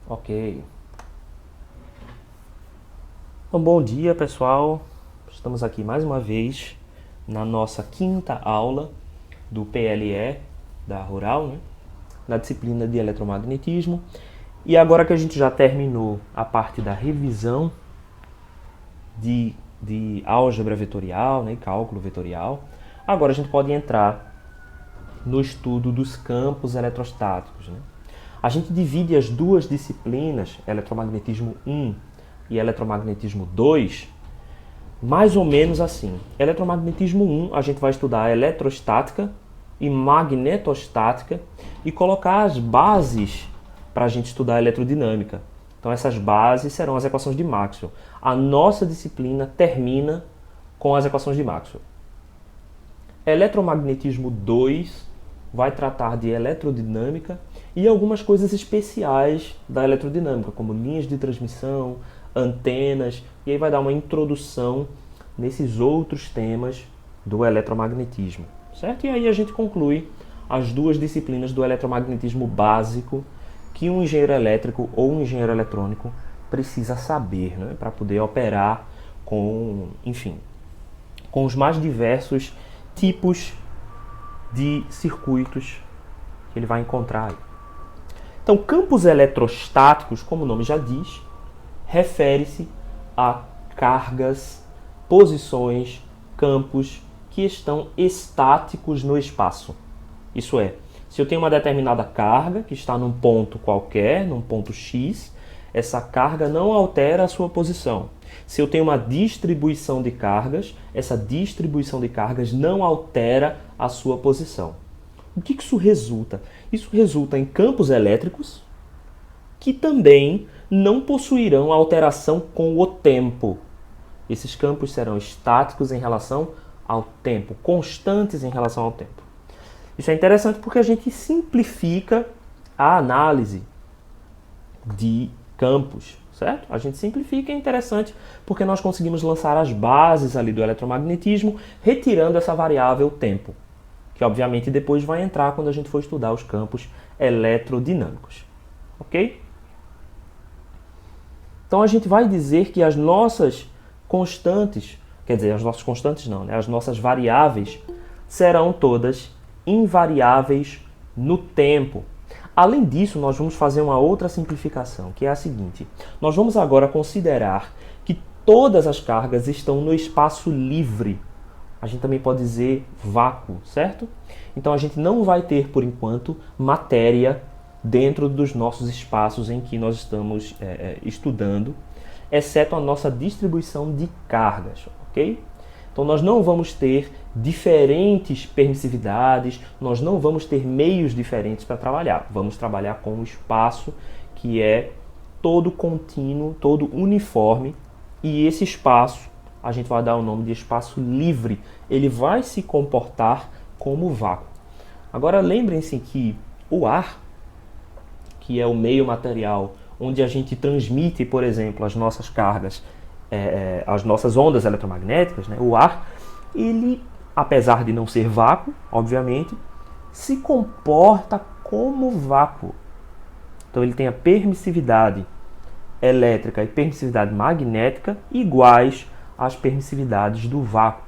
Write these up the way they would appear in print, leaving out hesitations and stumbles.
Ok. Então, bom dia, pessoal. Estamos aqui mais uma vez na nossa quinta aula do PLE da Rural, né? Na disciplina de eletromagnetismo. E agora que a gente já terminou a parte da revisão de álgebra vetorial, né, e cálculo vetorial, agora a gente pode entrar no estudo dos campos eletrostáticos, né? A gente divide as duas disciplinas, eletromagnetismo 1 e eletromagnetismo 2, mais ou menos assim. Eletromagnetismo 1, a gente vai estudar eletrostática e magnetostática e colocar as bases para a gente estudar eletrodinâmica. Então essas bases serão as equações de Maxwell. A nossa disciplina termina com as equações de Maxwell. Eletromagnetismo 2 vai tratar de eletrodinâmica e algumas coisas especiais da eletrodinâmica, como linhas de transmissão, antenas, e aí vai dar uma introdução nesses outros temas do eletromagnetismo, certo? E aí a gente conclui as duas disciplinas do eletromagnetismo básico que um engenheiro elétrico ou um engenheiro eletrônico precisa saber, né, para poder operar com, enfim, com os mais diversos tipos de circuitos que ele vai encontrar aí. Então, campos eletrostáticos, como o nome já diz, refere-se a cargas, posições, campos que estão estáticos no espaço. Isso é, se eu tenho uma determinada carga que está num ponto qualquer, num ponto X, essa carga não altera a sua posição. Se eu tenho uma distribuição de cargas, essa distribuição de cargas não altera a sua posição. O que isso resulta? Isso resulta em campos elétricos que também não possuirão alteração com o tempo. Esses campos serão estáticos em relação ao tempo, constantes em relação ao tempo. Isso é interessante porque a gente simplifica a análise de campos, certo? A gente simplifica, é interessante porque nós conseguimos lançar as bases ali do eletromagnetismo, retirando essa variável tempo, que obviamente depois vai entrar quando a gente for estudar os campos eletrodinâmicos, ok? Então a gente vai dizer que as nossas constantes, quer dizer, as nossas constantes não, né? As nossas variáveis serão todas invariáveis no tempo. Além disso, nós vamos fazer uma outra simplificação, que é a seguinte. Nós vamos agora considerar que todas as cargas estão no espaço livre. A gente também pode dizer vácuo, certo? Então a gente não vai ter, por enquanto, matéria dentro dos nossos espaços em que nós estamos estudando, exceto a nossa distribuição de cargas, ok? Então nós não vamos ter diferentes permissividades, nós não vamos ter meios diferentes para trabalhar. Vamos trabalhar com um espaço que é todo contínuo, todo uniforme, e esse espaço a gente vai dar o nome de espaço livre. Ele vai se comportar como vácuo. Agora lembrem-se que o ar, que é o meio material onde a gente transmite, por exemplo, as nossas cargas, as nossas ondas eletromagnéticas, né? O ar, ele, apesar de não ser vácuo, obviamente, se comporta como vácuo. Então ele tem a permissividade elétrica e permissividade magnética iguais às permissividades do vácuo.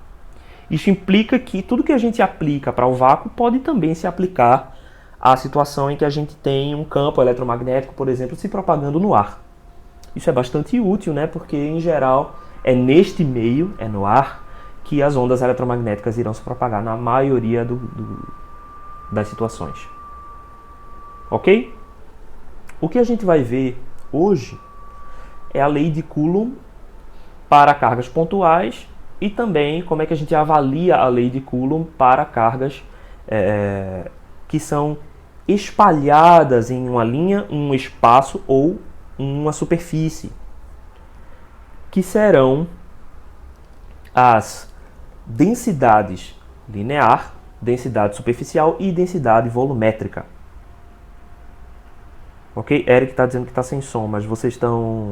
Isso implica que tudo que a gente aplica para o vácuo pode também se aplicar à situação em que a gente tem um campo eletromagnético, por exemplo, se propagando no ar. Isso é bastante útil, né? Porque, em geral, é neste meio, é no ar, que as ondas eletromagnéticas irão se propagar na maioria das situações. Ok? O que a gente vai ver hoje é a lei de Coulomb para cargas pontuais e também como é que a gente avalia a lei de Coulomb para cargas que são espalhadas em uma linha, um espaço ou uma superfície, que serão as densidades linear, densidade superficial e densidade volumétrica. Ok? Eric está dizendo que está sem som, mas vocês estão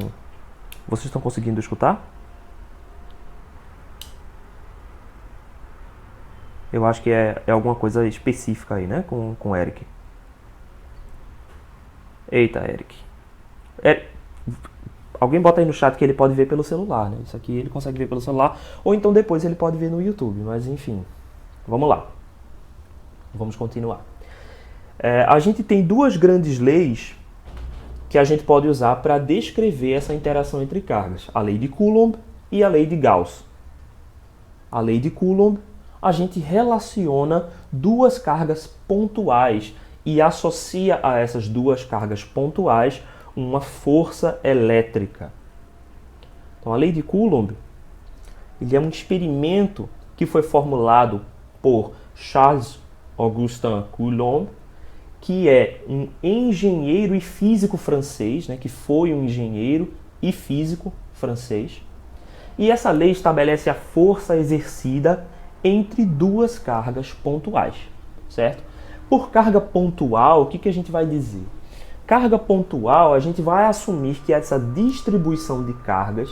conseguindo escutar? Eu acho que é alguma coisa específica aí, né? Com o Eric. Eita, Eric. Alguém bota aí no chat que ele pode ver pelo celular, né? Isso aqui ele consegue ver pelo celular, ou então depois ele pode ver no YouTube, mas enfim. Vamos lá. Vamos continuar. A gente tem duas grandes leis que a gente pode usar para descrever essa interação entre cargas. A lei de Coulomb e a lei de Gauss. A lei de Coulomb, a gente relaciona duas cargas pontuais e associa a essas duas cargas pontuais uma força elétrica. Então, a lei de Coulomb ele é um experimento que foi formulado por Charles Augustin Coulomb, que é um engenheiro e físico francês, né, que foi um engenheiro e físico francês. E essa lei estabelece a força exercida entre duas cargas pontuais, certo? Por carga pontual, o que a gente vai dizer? Carga pontual, a gente vai assumir que essa distribuição de cargas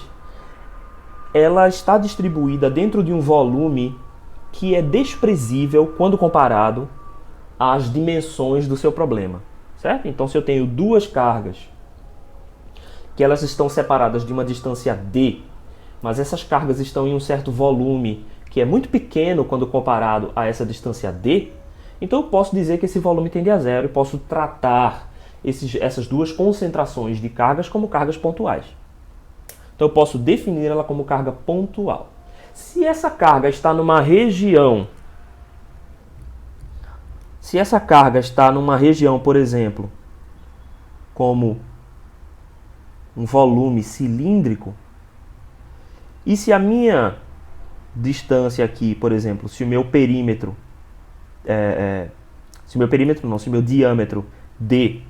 ela está distribuída dentro de um volume que é desprezível quando comparado às dimensões do seu problema, certo? Então, se eu tenho duas cargas que elas estão separadas de uma distância d, mas essas cargas estão em um certo volume que é muito pequeno quando comparado a essa distância d, então eu posso dizer que esse volume tende a zero e posso tratar essas duas concentrações de cargas como cargas pontuais. Então eu posso definir ela como carga pontual. Se essa carga está numa região, por exemplo, como um volume cilíndrico, e se a minha distância aqui, por exemplo, se o meu diâmetro d,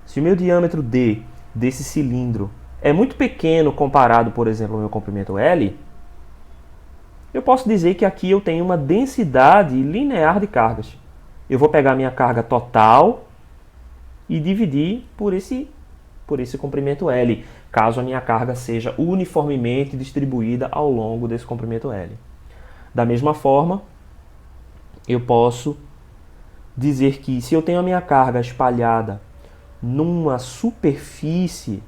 se o meu diâmetro d desse cilindro é muito pequeno comparado, por exemplo, ao meu comprimento L, eu posso dizer que aqui eu tenho uma densidade linear de cargas. Eu vou pegar a minha carga total e dividir por esse comprimento L, caso a minha carga seja uniformemente distribuída ao longo desse comprimento L. Da mesma forma, eu posso dizer que se eu tenho a minha carga espalhada numa superfície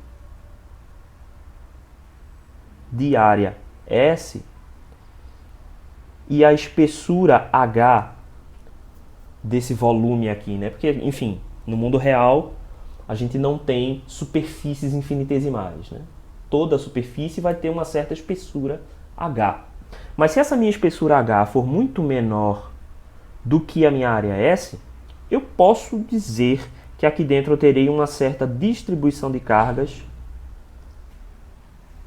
de área S e a espessura H desse volume aqui, né? Porque, enfim, no mundo real a gente não tem superfícies infinitesimais, né? Toda superfície vai ter uma certa espessura H. Mas se essa minha espessura H for muito menor do que a minha área S, eu posso dizer que aqui dentro eu terei uma certa distribuição de cargas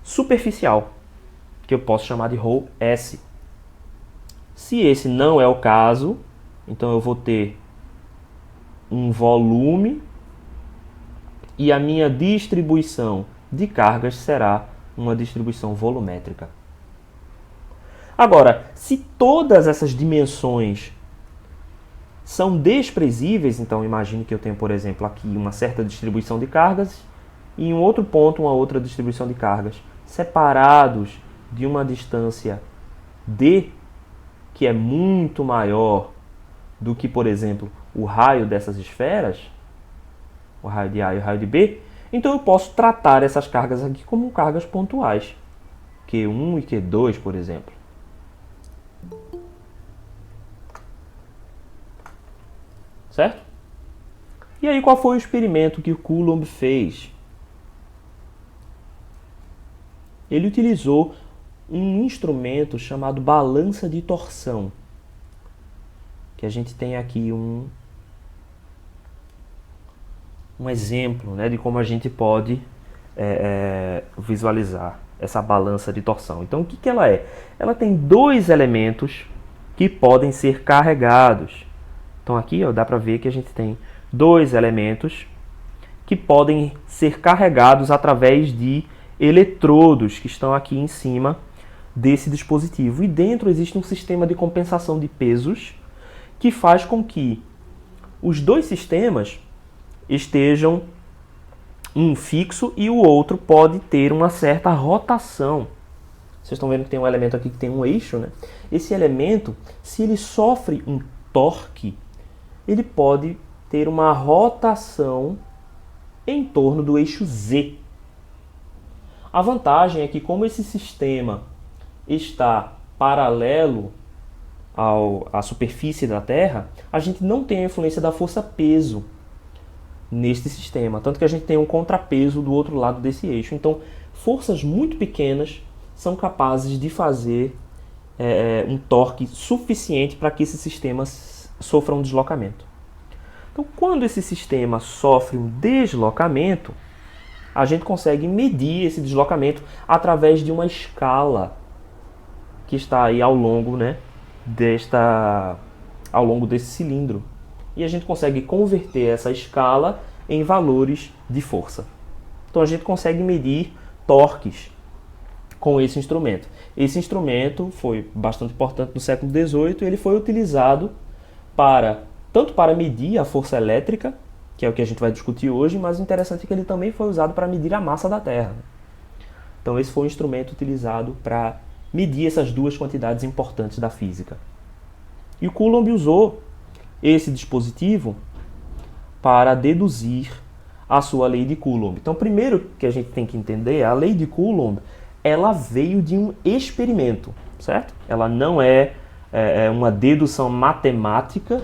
superficial, que eu posso chamar de ρS. Se esse não é o caso, então eu vou ter um volume e a minha distribuição de cargas será uma distribuição volumétrica. Agora, se todas essas dimensões são desprezíveis, então imagine que eu tenho, por exemplo, aqui uma certa distribuição de cargas e em um outro ponto uma outra distribuição de cargas, separados de uma distância d, que é muito maior do que, por exemplo, o raio dessas esferas, o raio de A e o raio de B, então eu posso tratar essas cargas aqui como cargas pontuais, Q1 e Q2, por exemplo. Certo? E aí, qual foi o experimento que o Coulomb fez? Ele utilizou um instrumento chamado balança de torção, que a gente tem aqui um exemplo, né, de como a gente pode visualizar essa balança de torção. Então, o que ela é? Ela tem dois elementos que podem ser carregados. Então aqui dá para ver que a gente tem dois elementos que podem ser carregados através de eletrodos que estão aqui em cima desse dispositivo. E dentro existe um sistema de compensação de pesos que faz com que os dois sistemas estejam um fixo e o outro pode ter uma certa rotação. Vocês estão vendo que tem um elemento aqui que tem um eixo, né? Esse elemento, se ele sofre um torque, ele pode ter uma rotação em torno do eixo Z. A vantagem é que, como esse sistema está paralelo à superfície da Terra, a gente não tem a influência da força-peso neste sistema, tanto que a gente tem um contrapeso do outro lado desse eixo. Então, forças muito pequenas são capazes de fazer um torque suficiente para que esse sistema sofra um deslocamento. Então, quando esse sistema sofre um deslocamento, a gente consegue medir esse deslocamento através de uma escala que está aí ao longo, ao longo desse cilindro. E a gente consegue converter essa escala em valores de força. Então a gente consegue medir torques com esse instrumento. Esse instrumento foi bastante importante no século XVIII e ele foi utilizado tanto para medir a força elétrica, que é o que a gente vai discutir hoje, mas o interessante é que ele também foi usado para medir a massa da Terra. Então esse foi um instrumento utilizado para medir essas duas quantidades importantes da física. E o Coulomb usou esse dispositivo para deduzir a sua lei de Coulomb. Então, primeiro que a gente tem que entender, a lei de Coulomb, ela veio de um experimento, certo? Ela não é uma dedução matemática,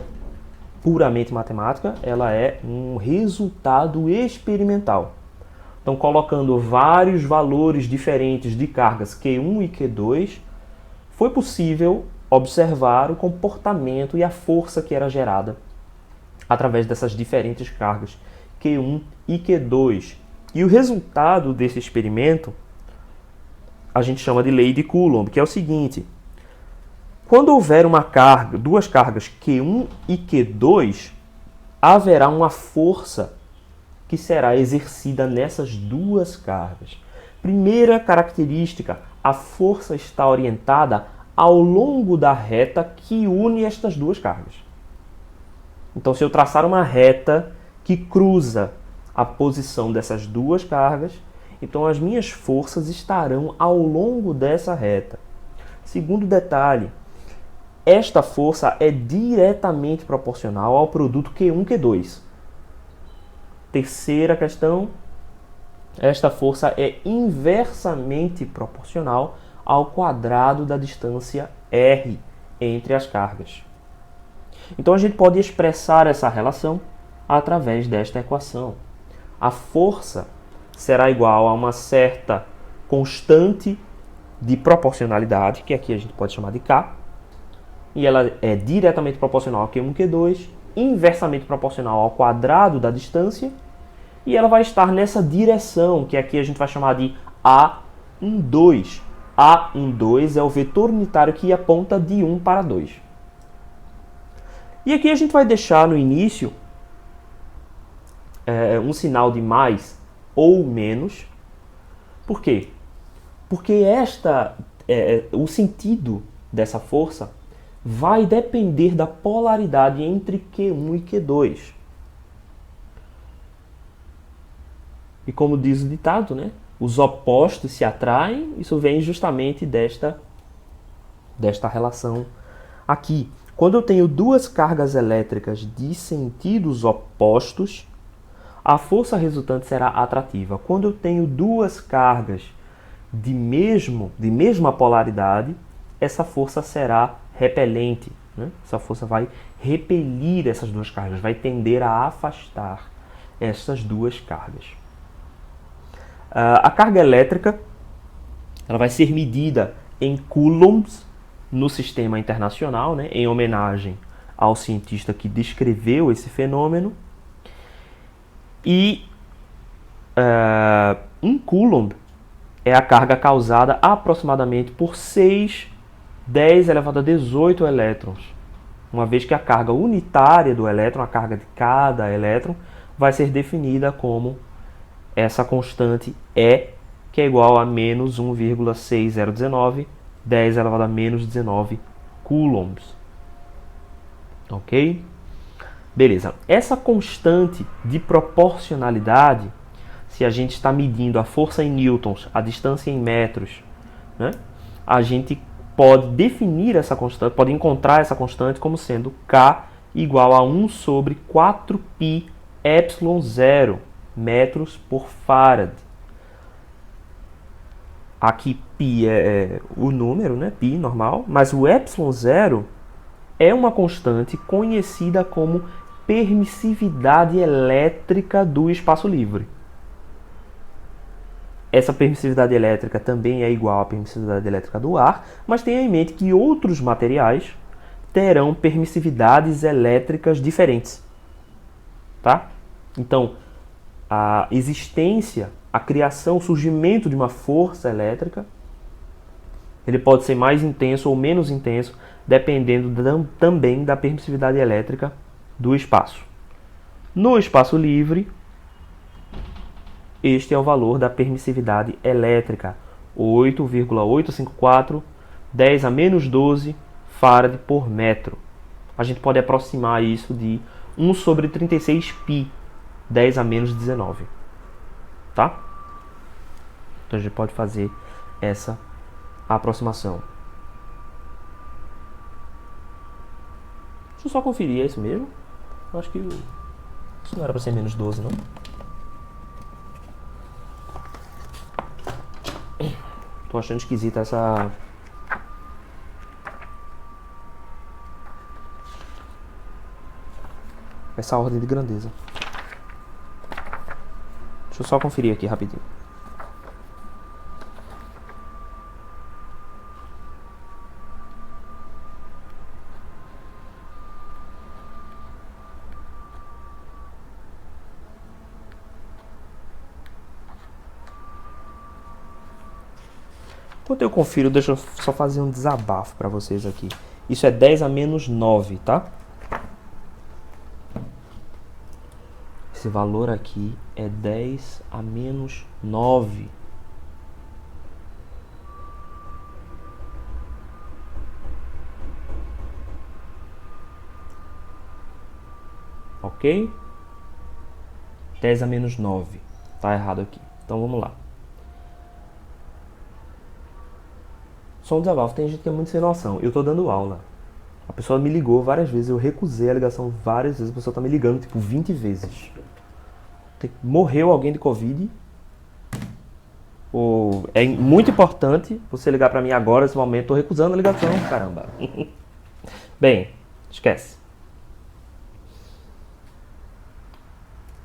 puramente matemática, ela é um resultado experimental. Então, colocando vários valores diferentes de cargas Q1 e Q2, foi possível observar o comportamento e a força que era gerada através dessas diferentes cargas Q1 e Q2. E o resultado desse experimento a gente chama de lei de Coulomb, que é o seguinte: quando houver duas cargas Q1 e Q2, haverá uma força que será exercida nessas duas cargas. Primeira característica, a força está orientada ao longo da reta que une estas duas cargas. Então, se eu traçar uma reta que cruza a posição dessas duas cargas, então as minhas forças estarão ao longo dessa reta. Segundo detalhe, esta força é diretamente proporcional ao produto Q1 e Q2. Terceira questão, esta força é inversamente proporcional ao quadrado da distância R entre as cargas. Então a gente pode expressar essa relação através desta equação. A força será igual a uma certa constante de proporcionalidade, que aqui a gente pode chamar de K, e ela é diretamente proporcional a Q1 e Q2, inversamente proporcional ao quadrado da distância, e ela vai estar nessa direção, que aqui a gente vai chamar de A12. A12 é o vetor unitário que aponta de 1 para 2. E aqui a gente vai deixar no início um sinal de mais ou menos. Por quê? Porque o sentido dessa força vai depender da polaridade entre Q1 e Q2. E como diz o ditado, os opostos se atraem. Isso vem justamente desta relação aqui. Quando eu tenho duas cargas elétricas de sentidos opostos, a força resultante será atrativa. Quando eu tenho duas cargas de mesma polaridade, essa força será repelente. Essa força vai repelir essas duas cargas, vai tender a afastar essas duas cargas. A carga elétrica ela vai ser medida em coulombs no sistema internacional, em homenagem ao cientista que descreveu esse fenômeno. E 1 coulomb é a carga causada aproximadamente por 6, 10 elevado a 18 elétrons, uma vez que a carga unitária do elétron, a carga de cada elétron, vai ser definida como essa constante E, que é igual a menos 1,6019, 10 elevado a menos 19 coulombs. Ok? Beleza. Essa constante de proporcionalidade, se a gente está medindo a força em newtons, a distância em metros, a gente pode definir essa constante, pode encontrar essa constante como sendo K igual a 1 sobre 4π epsilon 0. metros por farad. Aqui π é o número, né? Π normal, mas o ε0 é uma constante conhecida como permissividade elétrica do espaço livre. Essa permissividade elétrica também é igual à permissividade elétrica do ar, mas tenha em mente que outros materiais terão permissividades elétricas diferentes. Tá? Então, a existência, a criação, o surgimento de uma força elétrica, ele pode ser mais intenso ou menos intenso, dependendo também da permissividade elétrica do espaço. No espaço livre, este é o valor da permissividade elétrica, 8,854, 10 a menos 12 farad por metro. A gente pode aproximar isso de 1 sobre 36 π, 10 a menos 19. Tá? Então a gente pode fazer essa aproximação. Deixa eu só conferir, é isso mesmo? Eu acho que isso não era para ser menos 12, não? Tô achando esquisita essa ordem de grandeza. Deixa eu só conferir aqui rapidinho. Enquanto eu confiro, deixa eu só fazer um desabafo para vocês aqui. Isso é 10 a menos 9, tá? Esse valor aqui é 10 a menos 9. Ok? 10 a menos 9. Tá errado aqui. Então vamos lá. Só um desabafo, tem gente que é muito sem noção. Eu tô dando aula. A pessoa me ligou várias vezes, eu recusei a ligação várias vezes, a pessoa tá me ligando tipo 20 vezes. Morreu alguém de Covid. Ou é muito importante você ligar pra mim agora, nesse momento, tô recusando a ligação, caramba. Bem, esquece.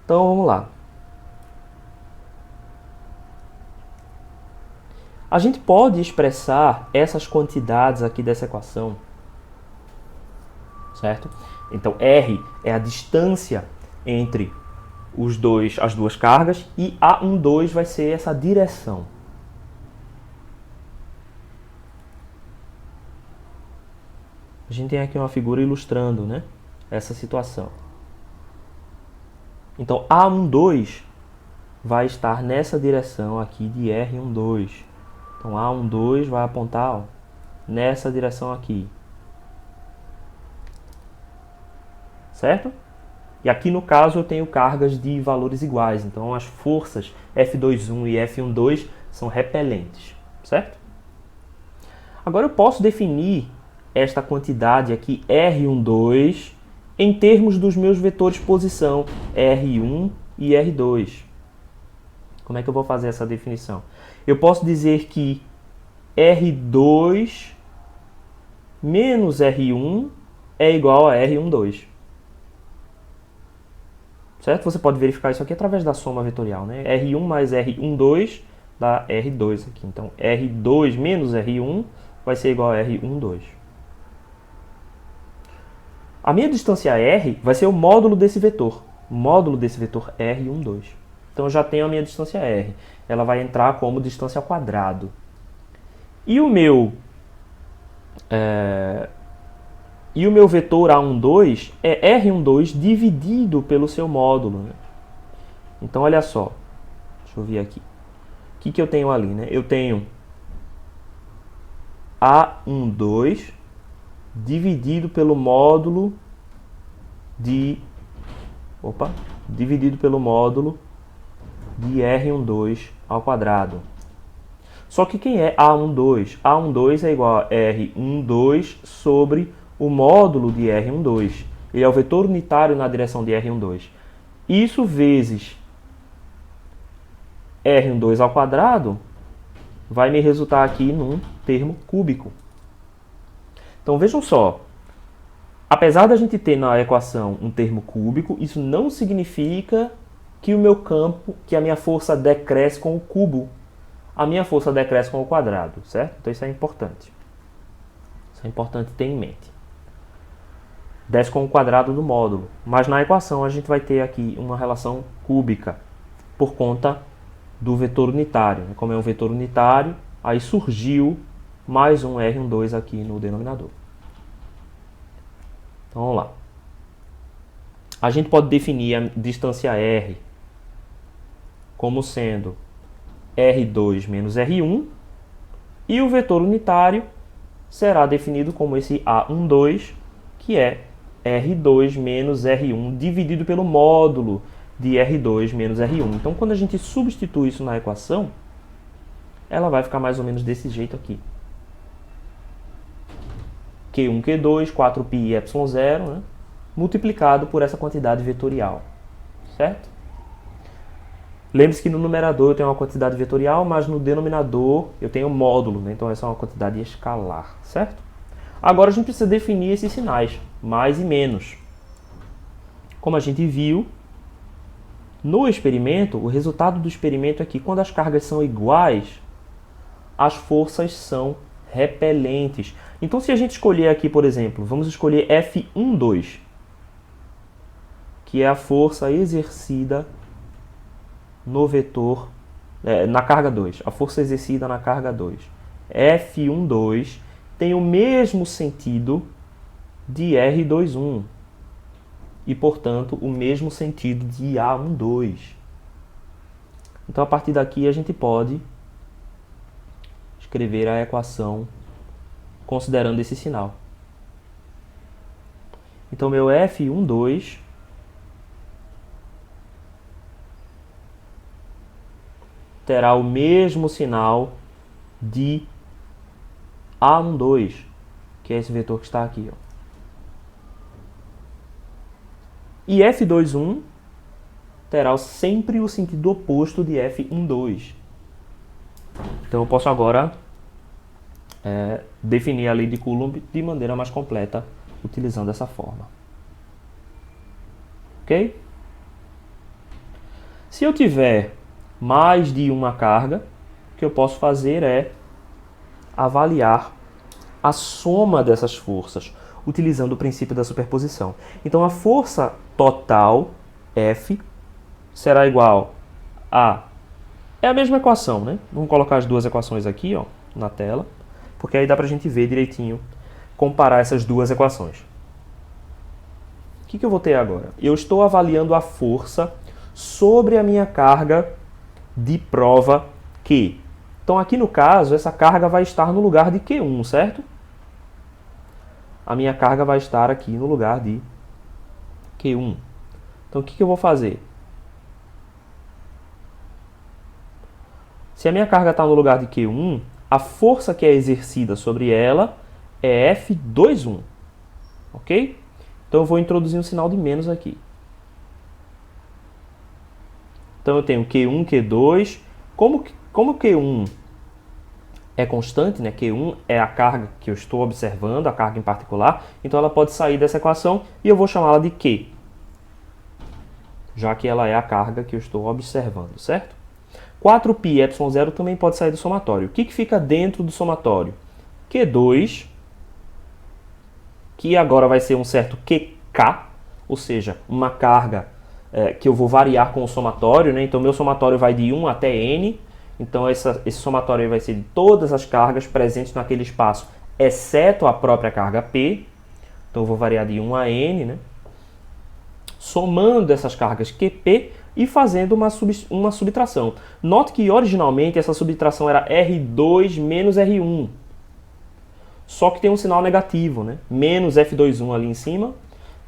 Então vamos lá. A gente pode expressar essas quantidades aqui dessa equação, certo? Então, R é a distância entre as duas cargas e A12 vai ser essa direção. A gente tem aqui uma figura ilustrando, né, essa situação. Então, A12 vai estar nessa direção aqui de R12. Então, A12 vai apontar, ó, nessa direção aqui. Certo? E aqui, no caso, eu tenho cargas de valores iguais. Então, as forças F21 e F12 são repelentes. Certo? Agora, eu posso definir esta quantidade aqui, R12, em termos dos meus vetores posição, R1 e R2. Como é que eu vou fazer essa definição? Eu posso dizer que R2 menos R1 é igual a R12. Certo? Você pode verificar isso aqui através da soma vetorial, né? R1 mais R12 dá R2 aqui. Então, R2 menos R1 vai ser igual a R12. A minha distância R vai ser o módulo desse vetor. O módulo desse vetor R12. Então, eu já tenho a minha distância R. Ela vai entrar como distância ao quadrado. E o meu vetor A12 é R12 dividido pelo seu módulo, né? Então, olha só. Deixa eu ver aqui. O que eu tenho ali, né? Eu tenho A12 dividido pelo módulo de R12 ao quadrado. Só que quem é A12? A12 é igual a R12 sobre o módulo de R12. Ele é o vetor unitário na direção de R12. Isso vezes R12 ao quadrado vai me resultar aqui num termo cúbico. Então vejam só, apesar da gente ter na equação um termo cúbico, isso não significa que o meu campo, que a minha força decresce com o cubo. A minha força decresce com o quadrado, certo? Então isso é importante. Isso é importante ter em mente. Desce com o quadrado do módulo. Mas na equação a gente vai ter aqui uma relação cúbica, por conta do vetor unitário. Como é um vetor unitário, aí surgiu mais um R12 aqui no denominador. Então vamos lá. A gente pode definir a distância R como sendo R2 menos R1, e o vetor unitário será definido como esse A12, que é R2 menos R1 dividido pelo módulo de R2 menos R1. Então, quando a gente substitui isso na equação, ela vai ficar mais ou menos desse jeito aqui. Q1, Q2, 4π ε0, né, multiplicado por essa quantidade vetorial, certo? Lembre-se que no numerador eu tenho uma quantidade vetorial, mas no denominador eu tenho módulo, né? Então essa é uma quantidade escalar, certo? Agora a gente precisa definir esses sinais, mais e menos. Como a gente viu, no experimento, o resultado do experimento é que quando as cargas são iguais, as forças são repelentes. Então se a gente escolher aqui, por exemplo, vamos escolher F12, que é a força exercida no vetor, na carga 2, a força exercida na carga 2. F12 tem o mesmo sentido de R21 e, portanto, o mesmo sentido de A12. Então, a partir daqui, a gente pode escrever a equação considerando esse sinal. Então, meu F12 terá o mesmo sinal de A12, que é esse vetor que está aqui, ó. E F21 terá sempre o sentido oposto de F12. Então eu posso agora definir a lei de Coulomb de maneira mais completa, utilizando essa forma. Ok? Se eu tiver mais de uma carga, o que eu posso fazer é avaliar a soma dessas forças, utilizando o princípio da superposição. Então a força total, F, será igual a... É a mesma equação, né? Vamos colocar as duas equações aqui, ó, na tela, porque aí dá pra gente ver direitinho, comparar essas duas equações. O que eu vou ter agora? Eu estou avaliando a força sobre a minha carga de prova Q. Então aqui no caso, essa carga vai estar no lugar de Q1, certo? A minha carga vai estar aqui no lugar de Q1. Então o que eu vou fazer? Se a minha carga está no lugar de Q1, a força que é exercida sobre ela é F21. Ok? Então eu vou introduzir um sinal de menos aqui. Então eu tenho Q1, Q2. Como Q1 é constante, né? Q1 é a carga que eu estou observando, a carga em particular, então ela pode sair dessa equação e eu vou chamá-la de Q, já que ela é a carga que eu estou observando, certo? 4π ε0 também pode sair do somatório. O que fica dentro do somatório? Q2, que agora vai ser um certo QK, ou seja, uma carga que eu vou variar com o somatório, né? Então meu somatório vai de 1 até n, então esse somatório vai ser de todas as cargas presentes naquele espaço, exceto a própria carga P, então eu vou variar de 1 a n, né? Somando essas cargas QP e fazendo uma subtração. Note que originalmente essa subtração era R2 menos R1, só que tem um sinal negativo, né? Menos F21 ali em cima.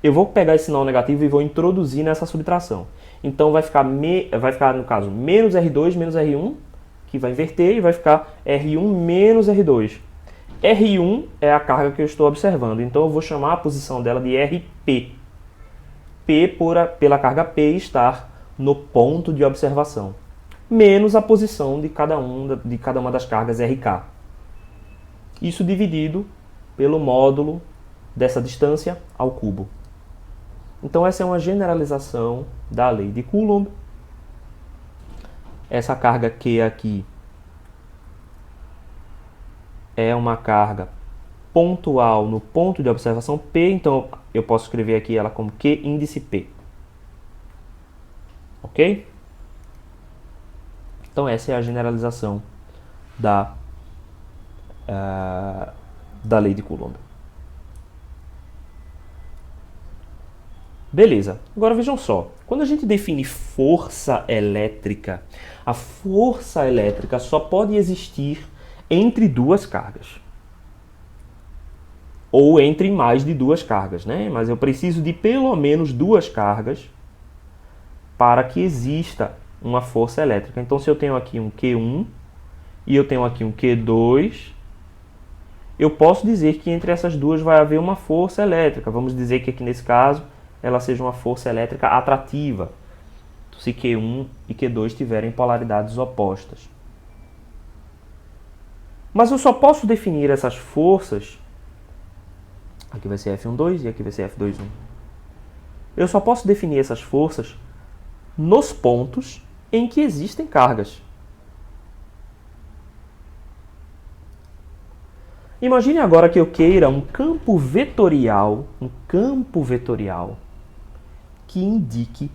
Eu vou pegar esse sinal negativo e vou introduzir nessa subtração. Então vai ficar, no caso, menos R2 menos R1, que vai inverter, e vai ficar R1 menos R2. R1 é a carga que eu estou observando, então eu vou chamar a posição dela de RP. P pela carga P estar no ponto de observação. menos a posição de cada uma das cargas RK. Isso dividido pelo módulo dessa distância ao cubo. Então essa é uma generalização da lei de Coulomb. Essa carga Q aqui é uma carga pontual no ponto de observação P, então eu posso escrever aqui ela como Q índice P. Ok? Então essa é a generalização da lei de Coulomb. Beleza, agora vejam só, quando a gente define força elétrica, a força elétrica só pode existir entre duas cargas. Ou entre mais de duas cargas, né? Mas eu preciso de pelo menos duas cargas para que exista uma força elétrica. Então se eu tenho aqui um Q1 e eu tenho aqui um Q2, eu posso dizer que entre essas duas vai haver uma força elétrica. Vamos dizer que aqui nesse caso ela seja uma força elétrica atrativa, se Q1 e Q2 tiverem polaridades opostas. Mas eu só posso definir essas forças, aqui vai ser F12 e aqui vai ser F21. Eu só posso definir essas forças nos pontos em que existem cargas. Imagine agora que eu queira um campo vetorial que indique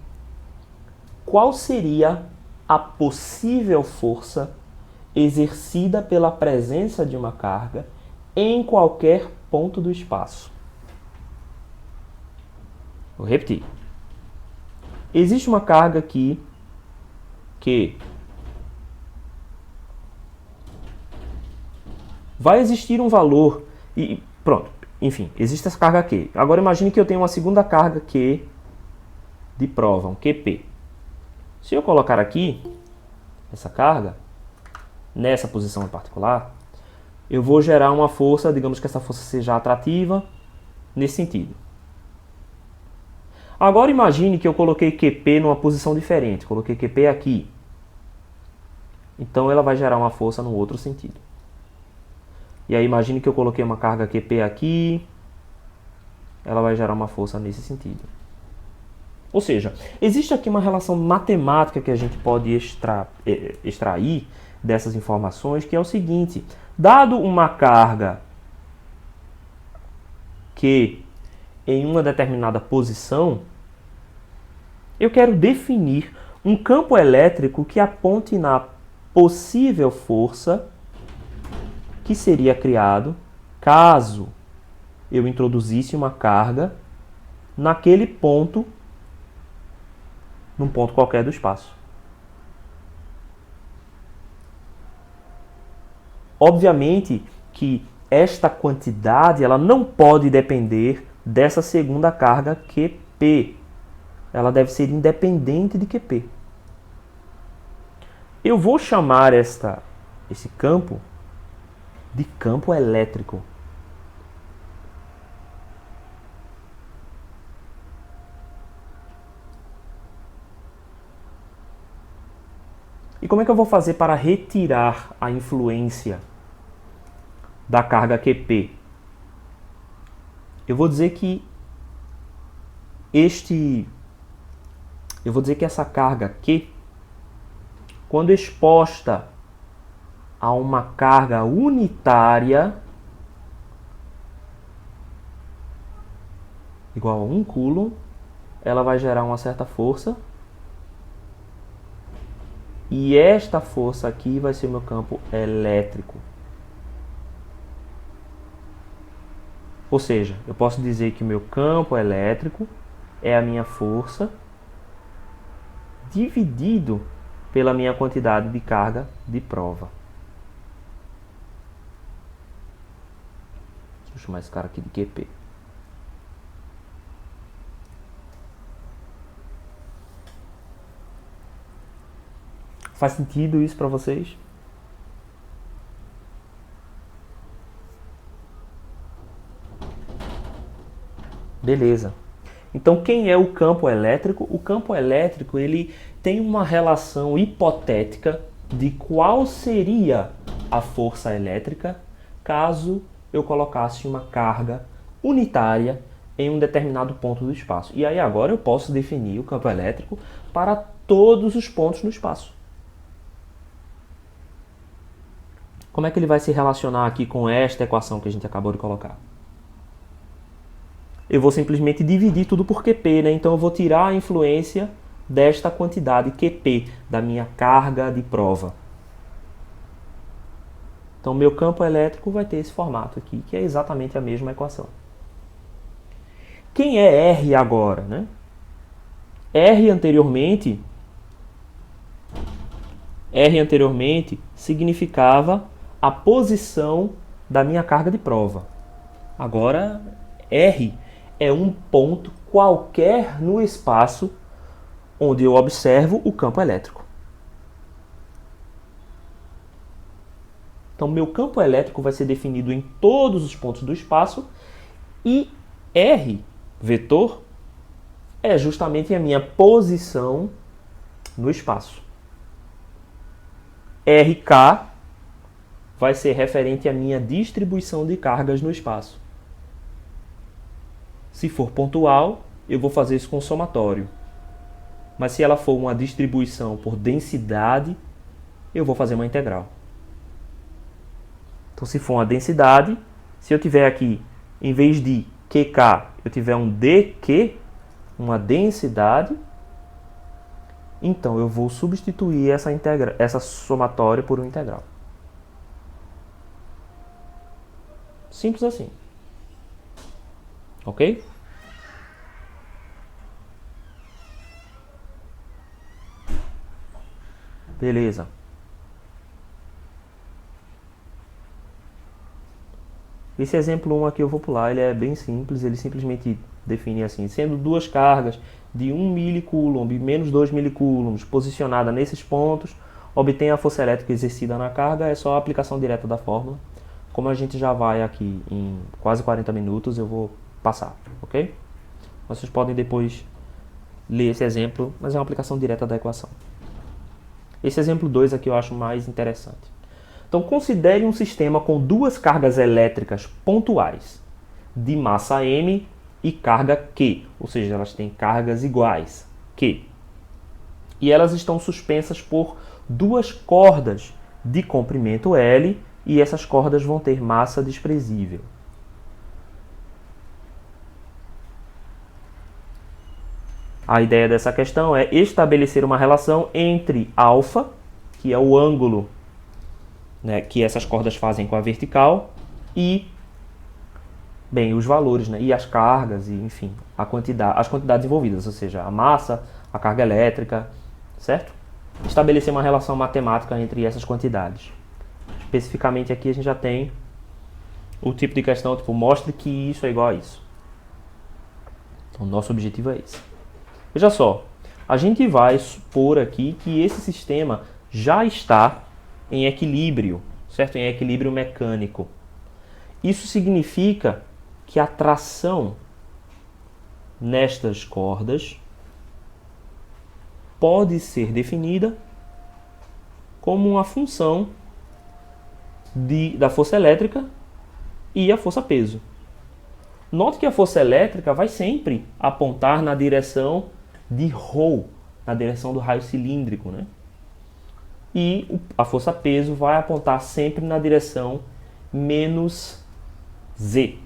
qual seria a possível força exercida pela presença de uma carga em qualquer ponto do espaço. Vou repetir. Existe uma carga aqui que vai existir um valor e pronto, enfim, existe essa carga Q. Agora imagine que eu tenho uma segunda carga Q de prova, um QP. Se eu colocar aqui essa carga, nessa posição em particular, eu vou gerar uma força, digamos que essa força seja atrativa, nesse sentido. Agora imagine que eu coloquei QP numa posição diferente, coloquei QP aqui. Então ela vai gerar uma força no outro sentido. E aí imagine que eu coloquei uma carga QP aqui, ela vai gerar uma força nesse sentido. Ou seja, existe aqui uma relação matemática que a gente pode extrair dessas informações, que é o seguinte: dado uma carga Q em uma determinada posição, eu quero definir um campo elétrico que aponte na possível força que seria criado caso eu introduzisse uma carga naquele ponto, num ponto qualquer do espaço. Obviamente que esta quantidade ela não pode depender dessa segunda carga QP. Ela deve ser independente de QP. Eu vou chamar esse campo de campo elétrico. E como é que eu vou fazer para retirar a influência da carga QP? Eu vou dizer que essa carga Q, quando exposta a uma carga unitária igual a 1 coulomb, ela vai gerar uma certa força. E esta força aqui vai ser o meu campo elétrico. Ou seja, eu posso dizer que o meu campo elétrico é a minha força dividido pela minha quantidade de carga de prova. Deixa eu chamar esse cara aqui de QP. Faz sentido isso para vocês? Beleza. Então, quem é o campo elétrico? O campo elétrico ele tem uma relação hipotética de qual seria a força elétrica caso eu colocasse uma carga unitária em um determinado ponto do espaço. E aí agora eu posso definir o campo elétrico para todos os pontos no espaço. Como é que ele vai se relacionar aqui com esta equação que a gente acabou de colocar? Eu vou simplesmente dividir tudo por QP, né? Então eu vou tirar a influência desta quantidade QP, da minha carga de prova. Então meu campo elétrico vai ter esse formato aqui, que é exatamente a mesma equação. Quem é R agora, né? R anteriormente significava a posição da minha carga de prova. Agora, R é um ponto qualquer no espaço onde eu observo o campo elétrico. Então, meu campo elétrico vai ser definido em todos os pontos do espaço e R, vetor, é justamente a minha posição no espaço. RK vai ser referente à minha distribuição de cargas no espaço. Se for pontual, eu vou fazer isso com somatório. Mas se ela for uma distribuição por densidade, eu vou fazer uma integral. Então, se for uma densidade, se eu tiver aqui, em vez de QK, eu tiver um DQ, uma densidade, então eu vou substituir essa somatória por um integral. Simples assim. Ok? Beleza. Esse exemplo 1 aqui eu vou pular, ele é bem simples, ele simplesmente define assim, sendo duas cargas de 1 milicoulomb e menos 2 milicoulombs posicionadas nesses pontos, obtém a força elétrica exercida na carga, é só a aplicação direta da fórmula. Como a gente já vai aqui em quase 40 minutos, eu vou passar, ok? Vocês podem depois ler esse exemplo, mas é uma aplicação direta da equação. Esse exemplo 2 aqui eu acho mais interessante. Então, considere um sistema com duas cargas elétricas pontuais, de massa M e carga Q, ou seja, elas têm cargas iguais, Q. E elas estão suspensas por duas cordas de comprimento L, e essas cordas vão ter massa desprezível. A ideia dessa questão é estabelecer uma relação entre alfa, que é o ângulo, né, que essas cordas fazem com a vertical, e bem, os valores, né, e as cargas, e enfim, as quantidades envolvidas, ou seja, a massa, a carga elétrica, certo? Estabelecer uma relação matemática entre essas quantidades. Especificamente aqui a gente já tem o tipo de questão, tipo, mostre que isso é igual a isso. Então, nosso objetivo é esse. Veja só, a gente vai supor aqui que esse sistema já está em equilíbrio, certo? Em equilíbrio mecânico. Isso significa que a tração nestas cordas pode ser definida como uma função da força elétrica e a força-peso. Note que a força elétrica vai sempre apontar na direção de ρ, na direção do raio cilíndrico, né? E a força-peso vai apontar sempre na direção menos z.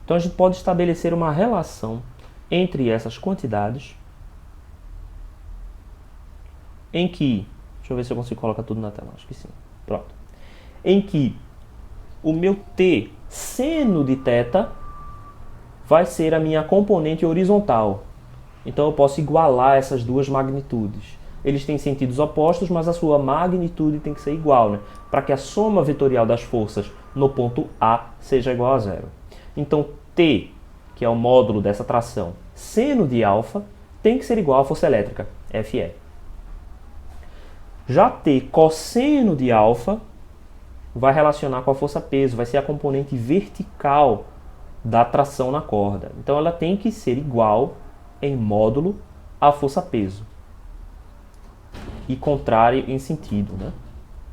Então a gente pode estabelecer uma relação entre essas quantidades em que, deixa eu ver se eu consigo colocar tudo na tela, acho que sim. Pronto. Em que o meu t seno de θ vai ser a minha componente horizontal. Então eu posso igualar essas duas magnitudes. Eles têm sentidos opostos, mas a sua magnitude tem que ser igual, né? Para que a soma vetorial das forças no ponto A seja igual a zero. Então T, que é o módulo dessa tração, seno de alfa, tem que ser igual à força elétrica, Fe. Já T, cosseno de alfa, vai relacionar com a força-peso, vai ser a componente vertical da tração na corda. Então ela tem que ser igual em módulo à força-peso e contrário em sentido, né?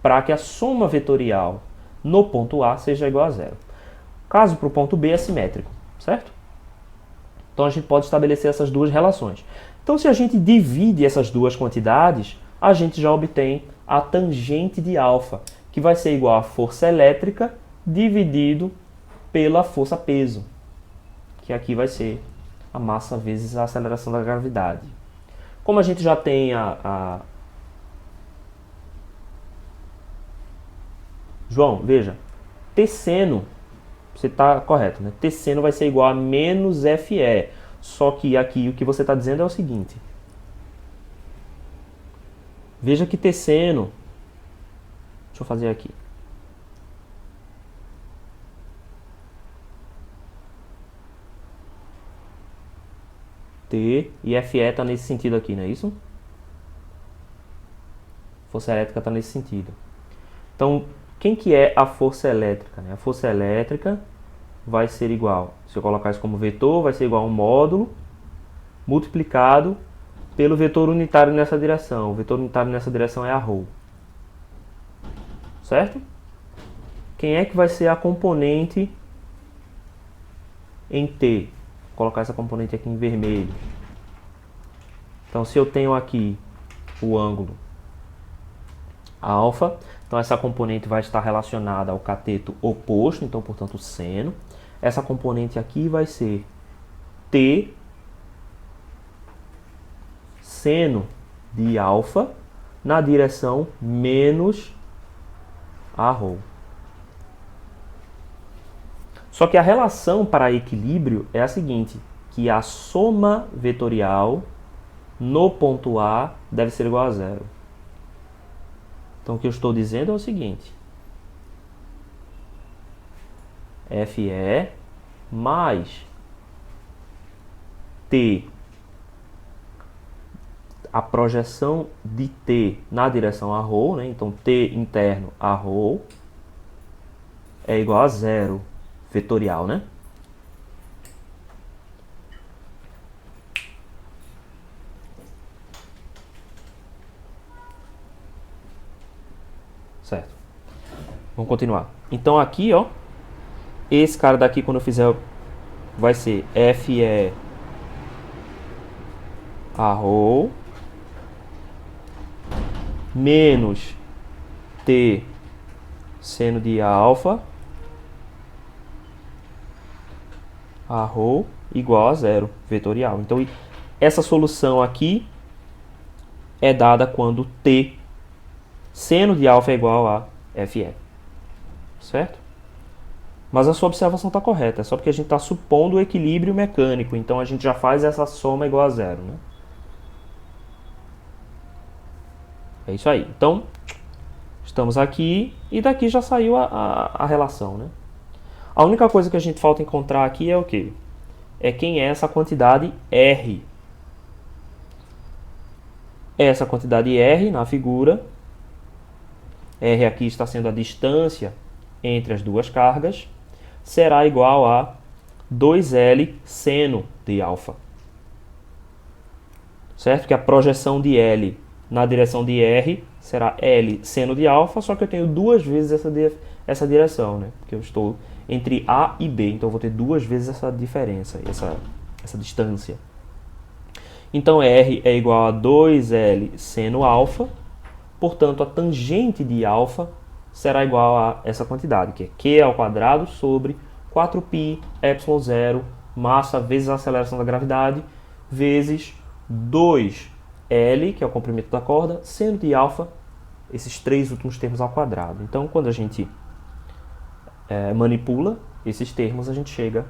Para que a soma vetorial no ponto A seja igual a zero. Caso para o ponto B é simétrico, certo? Então a gente pode estabelecer essas duas relações. Então se a gente divide essas duas quantidades, a gente já obtém a tangente de alfa, que vai ser igual a força elétrica dividido pela força-peso, que aqui vai ser a massa vezes a aceleração da gravidade. Como a gente já tem João, veja, T seno, você está correto, né? T seno vai ser igual a menos FE. Só que aqui o que você está dizendo é o seguinte. Veja que T seno... Deixa eu fazer aqui. T e FE está nesse sentido aqui, não é isso? Força elétrica está nesse sentido. Então, quem que é a força elétrica, né? A força elétrica vai ser igual, se eu colocar isso como vetor, vai ser igual a um módulo multiplicado pelo vetor unitário nessa direção. O vetor unitário nessa direção é a ρ. Certo? Quem é que vai ser a componente em T? Vou colocar essa componente aqui em vermelho. Então, se eu tenho aqui o ângulo alfa, então essa componente vai estar relacionada ao cateto oposto, então, portanto, seno. Essa componente aqui vai ser T seno de alfa na direção menos a ρ. Só que a relação para equilíbrio é a seguinte, que a soma vetorial no ponto A deve ser igual a zero. Então o que eu estou dizendo é o seguinte, FE mais T, a projeção de T na direção a ρ, né? Então T interno a ρ é igual a zero vetorial, né? Certo. Vamos continuar. Então aqui, ó, esse cara daqui quando eu fizer vai ser FE a ρ menos T seno de alfa a ρ igual a zero vetorial. Então essa solução aqui é dada quando T seno de alfa é igual a FE. Certo? Mas a sua observação está correta, é só porque a gente está supondo o equilíbrio mecânico, então a gente já faz essa soma igual a zero, né? É isso aí. Então, estamos aqui e daqui já saiu a relação, né? A única coisa que a gente falta encontrar aqui é o quê? É quem é essa quantidade R. Essa quantidade R na figura, R aqui está sendo a distância entre as duas cargas, será igual a 2L seno de alfa. Certo? Que a projeção de L na direção de R será L seno de alfa, só que eu tenho duas vezes essa direção, né? Porque eu estou entre A e B, então eu vou ter duas vezes essa diferença, essa distância. Então R é igual a 2L seno alfa, portanto a tangente de alfa será igual a essa quantidade, que é Q ao quadrado sobre 4π ε0 massa vezes a aceleração da gravidade vezes 2L, que é o comprimento da corda, seno de alfa, esses três últimos termos ao quadrado. Então, quando a gente manipula esses termos, a gente chega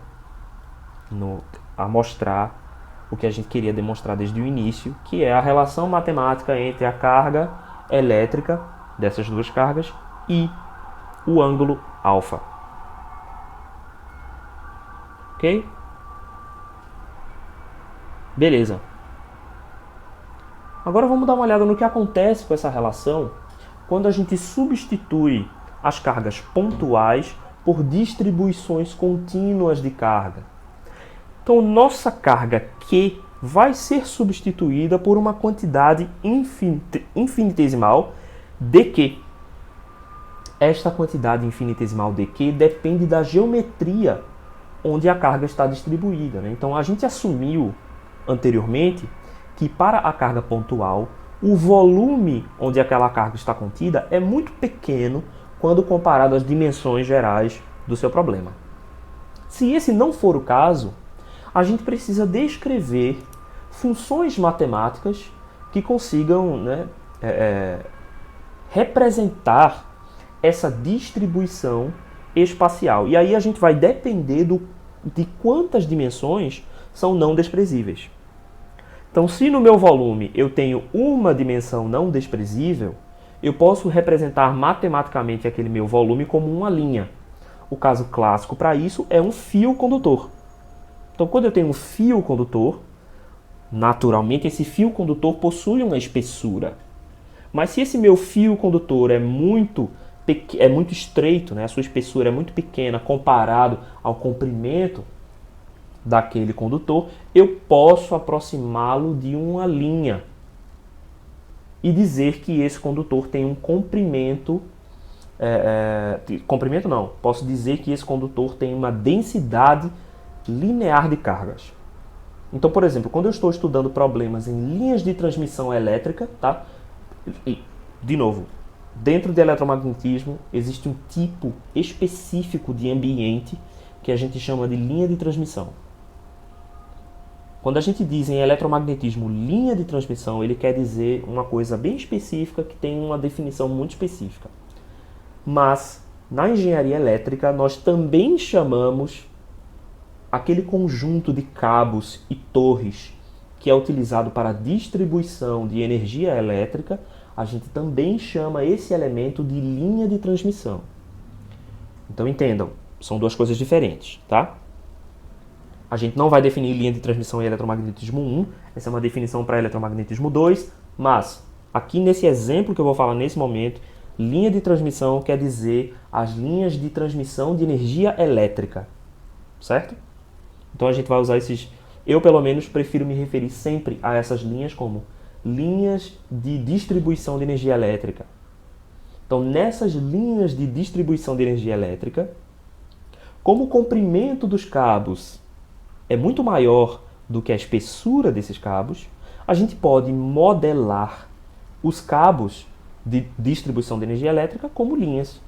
a mostrar o que a gente queria demonstrar desde o início, que é a relação matemática entre a carga elétrica dessas duas cargas e o ângulo alfa. Ok? Beleza. Agora vamos dar uma olhada no que acontece com essa relação quando a gente substitui as cargas pontuais por distribuições contínuas de carga. Então, nossa carga Q vai ser substituída por uma quantidade infinitesimal de Q. Esta quantidade infinitesimal de Q depende da geometria onde a carga está distribuída, né? Então, a gente assumiu anteriormente que para a carga pontual, o volume onde aquela carga está contida é muito pequeno quando comparado às dimensões gerais do seu problema. Se esse não for o caso, a gente precisa descrever funções matemáticas que consigam, né, representar essa distribuição espacial. E aí a gente vai depender de quantas dimensões são não desprezíveis. Então, se no meu volume eu tenho uma dimensão não desprezível, eu posso representar matematicamente aquele meu volume como uma linha. O caso clássico para isso é um fio condutor. Então, quando eu tenho um fio condutor, naturalmente esse fio condutor possui uma espessura. Mas se esse meu fio condutor é muito estreito, né, a sua espessura é muito pequena comparado ao comprimento daquele condutor, eu posso aproximá-lo de uma linha e dizer que esse condutor tem um comprimento. Comprimento não, posso dizer que esse condutor tem uma densidade linear de cargas. Então, por exemplo, quando eu estou estudando problemas em linhas de transmissão elétrica, tá? E, de novo, dentro do eletromagnetismo existe um tipo específico de ambiente que a gente chama de linha de transmissão. Quando a gente diz em eletromagnetismo linha de transmissão, ele quer dizer uma coisa bem específica que tem uma definição muito específica. Mas, na engenharia elétrica, nós também chamamos aquele conjunto de cabos e torres que é utilizado para a distribuição de energia elétrica, a gente também chama esse elemento de linha de transmissão. Então entendam, são duas coisas diferentes, tá? A gente não vai definir linha de transmissão em eletromagnetismo 1, essa é uma definição para eletromagnetismo 2, mas aqui nesse exemplo que eu vou falar nesse momento, linha de transmissão quer dizer as linhas de transmissão de energia elétrica, certo? Então a gente vai usar esses... Eu, pelo menos, prefiro me referir sempre a essas linhas como linhas de distribuição de energia elétrica. Então, nessas linhas de distribuição de energia elétrica, como o comprimento dos cabos é muito maior do que a espessura desses cabos, a gente pode modelar os cabos de distribuição de energia elétrica como linhas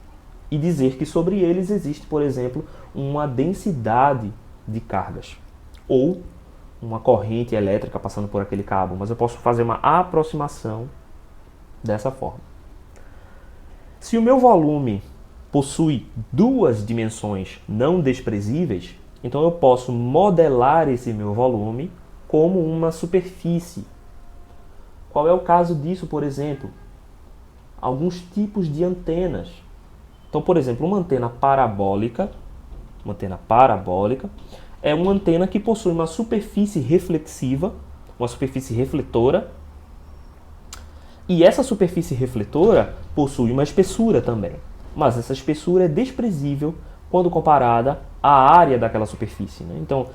e dizer que sobre eles existe, por exemplo, uma densidade de cargas ou uma corrente elétrica passando por aquele cabo, mas eu posso fazer uma aproximação dessa forma. Se o meu volume possui duas dimensões não desprezíveis, então eu posso modelar esse meu volume como uma superfície. Qual é o caso disso, por exemplo? Alguns tipos de antenas. Então, por exemplo, uma antena parabólica é uma antena que possui uma superfície reflexiva, uma superfície refletora, e essa superfície refletora possui uma espessura também. Mas essa espessura é desprezível quando comparada à área daquela superfície, né? Então,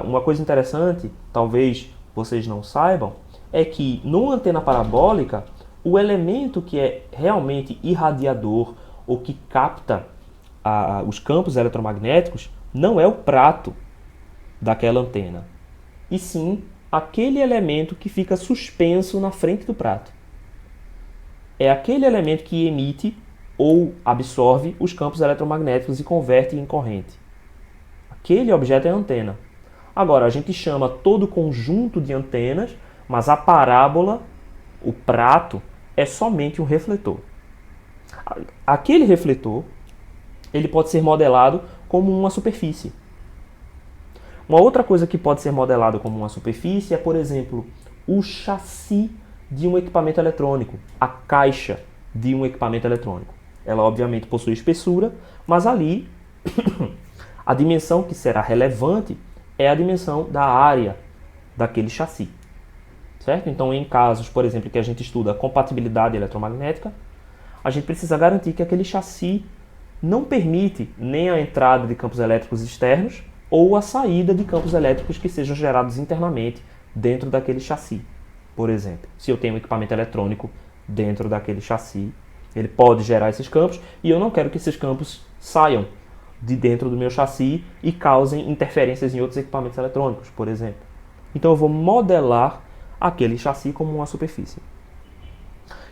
uma coisa interessante, talvez vocês não saibam, é que numa antena parabólica, o elemento que é realmente irradiador ou que capta os campos eletromagnéticos não é o prato daquela antena, e sim aquele elemento que fica suspenso na frente do prato. É aquele elemento que emite ou absorve os campos eletromagnéticos e converte em corrente. Aquele objeto é a antena. Agora, a gente chama todo o conjunto de antenas, mas a parábola, o prato, é somente um refletor. Aquele refletor, ele pode ser modelado como uma superfície. Uma outra coisa que pode ser modelado como uma superfície é, por exemplo, o chassi de um equipamento eletrônico, a caixa de um equipamento eletrônico. Ela obviamente possui espessura, mas ali a dimensão que será relevante é a dimensão da área daquele chassi, certo? Então, em casos, por exemplo, que a gente estuda a compatibilidade eletromagnética, a gente precisa garantir que aquele chassi não permite nem a entrada de campos elétricos externos ou a saída de campos elétricos que sejam gerados internamente dentro daquele chassi. Por exemplo, se eu tenho um equipamento eletrônico dentro daquele chassi, ele pode gerar esses campos e eu não quero que esses campos saiam de dentro do meu chassi e causem interferências em outros equipamentos eletrônicos, por exemplo. Então eu vou modelar aquele chassi como uma superfície.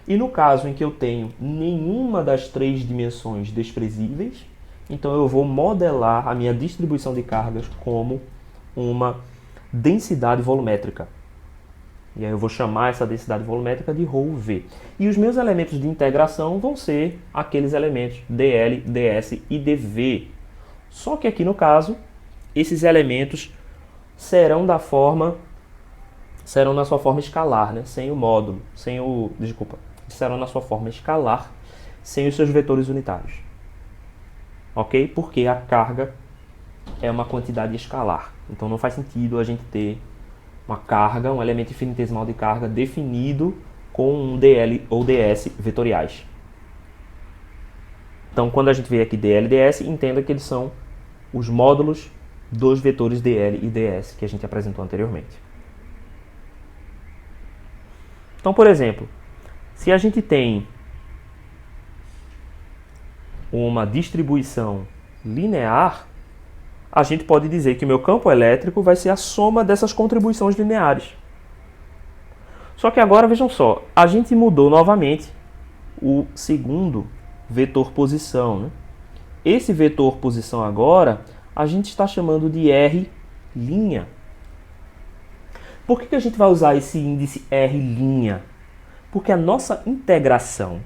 E no caso em que eu tenho nenhuma das três dimensões desprezíveis, então eu vou modelar a minha distribuição de cargas como uma densidade volumétrica. E aí eu vou chamar essa densidade volumétrica de ρV. E os meus elementos de integração vão ser aqueles elementos dL, ds e dV. Só que aqui no caso, esses elementos serão na sua forma escalar, né? Sem o módulo, serão na sua forma escalar, sem os seus vetores unitários. Ok? Porque a carga é uma quantidade escalar. Então não faz sentido a gente ter uma carga, um elemento infinitesimal de carga definido com um dL ou ds vetoriais. Então quando a gente vê aqui dL e ds, entenda que eles são os módulos dos vetores dL e ds que a gente apresentou anteriormente. Então, por exemplo, se a gente tem uma distribuição linear, a gente pode dizer que o meu campo elétrico vai ser a soma dessas contribuições lineares. Só que agora, vejam só, a gente mudou novamente o segundo vetor posição, né? Esse vetor posição agora, a gente está chamando de R'. Por que a gente vai usar esse índice R'? Porque a nossa integração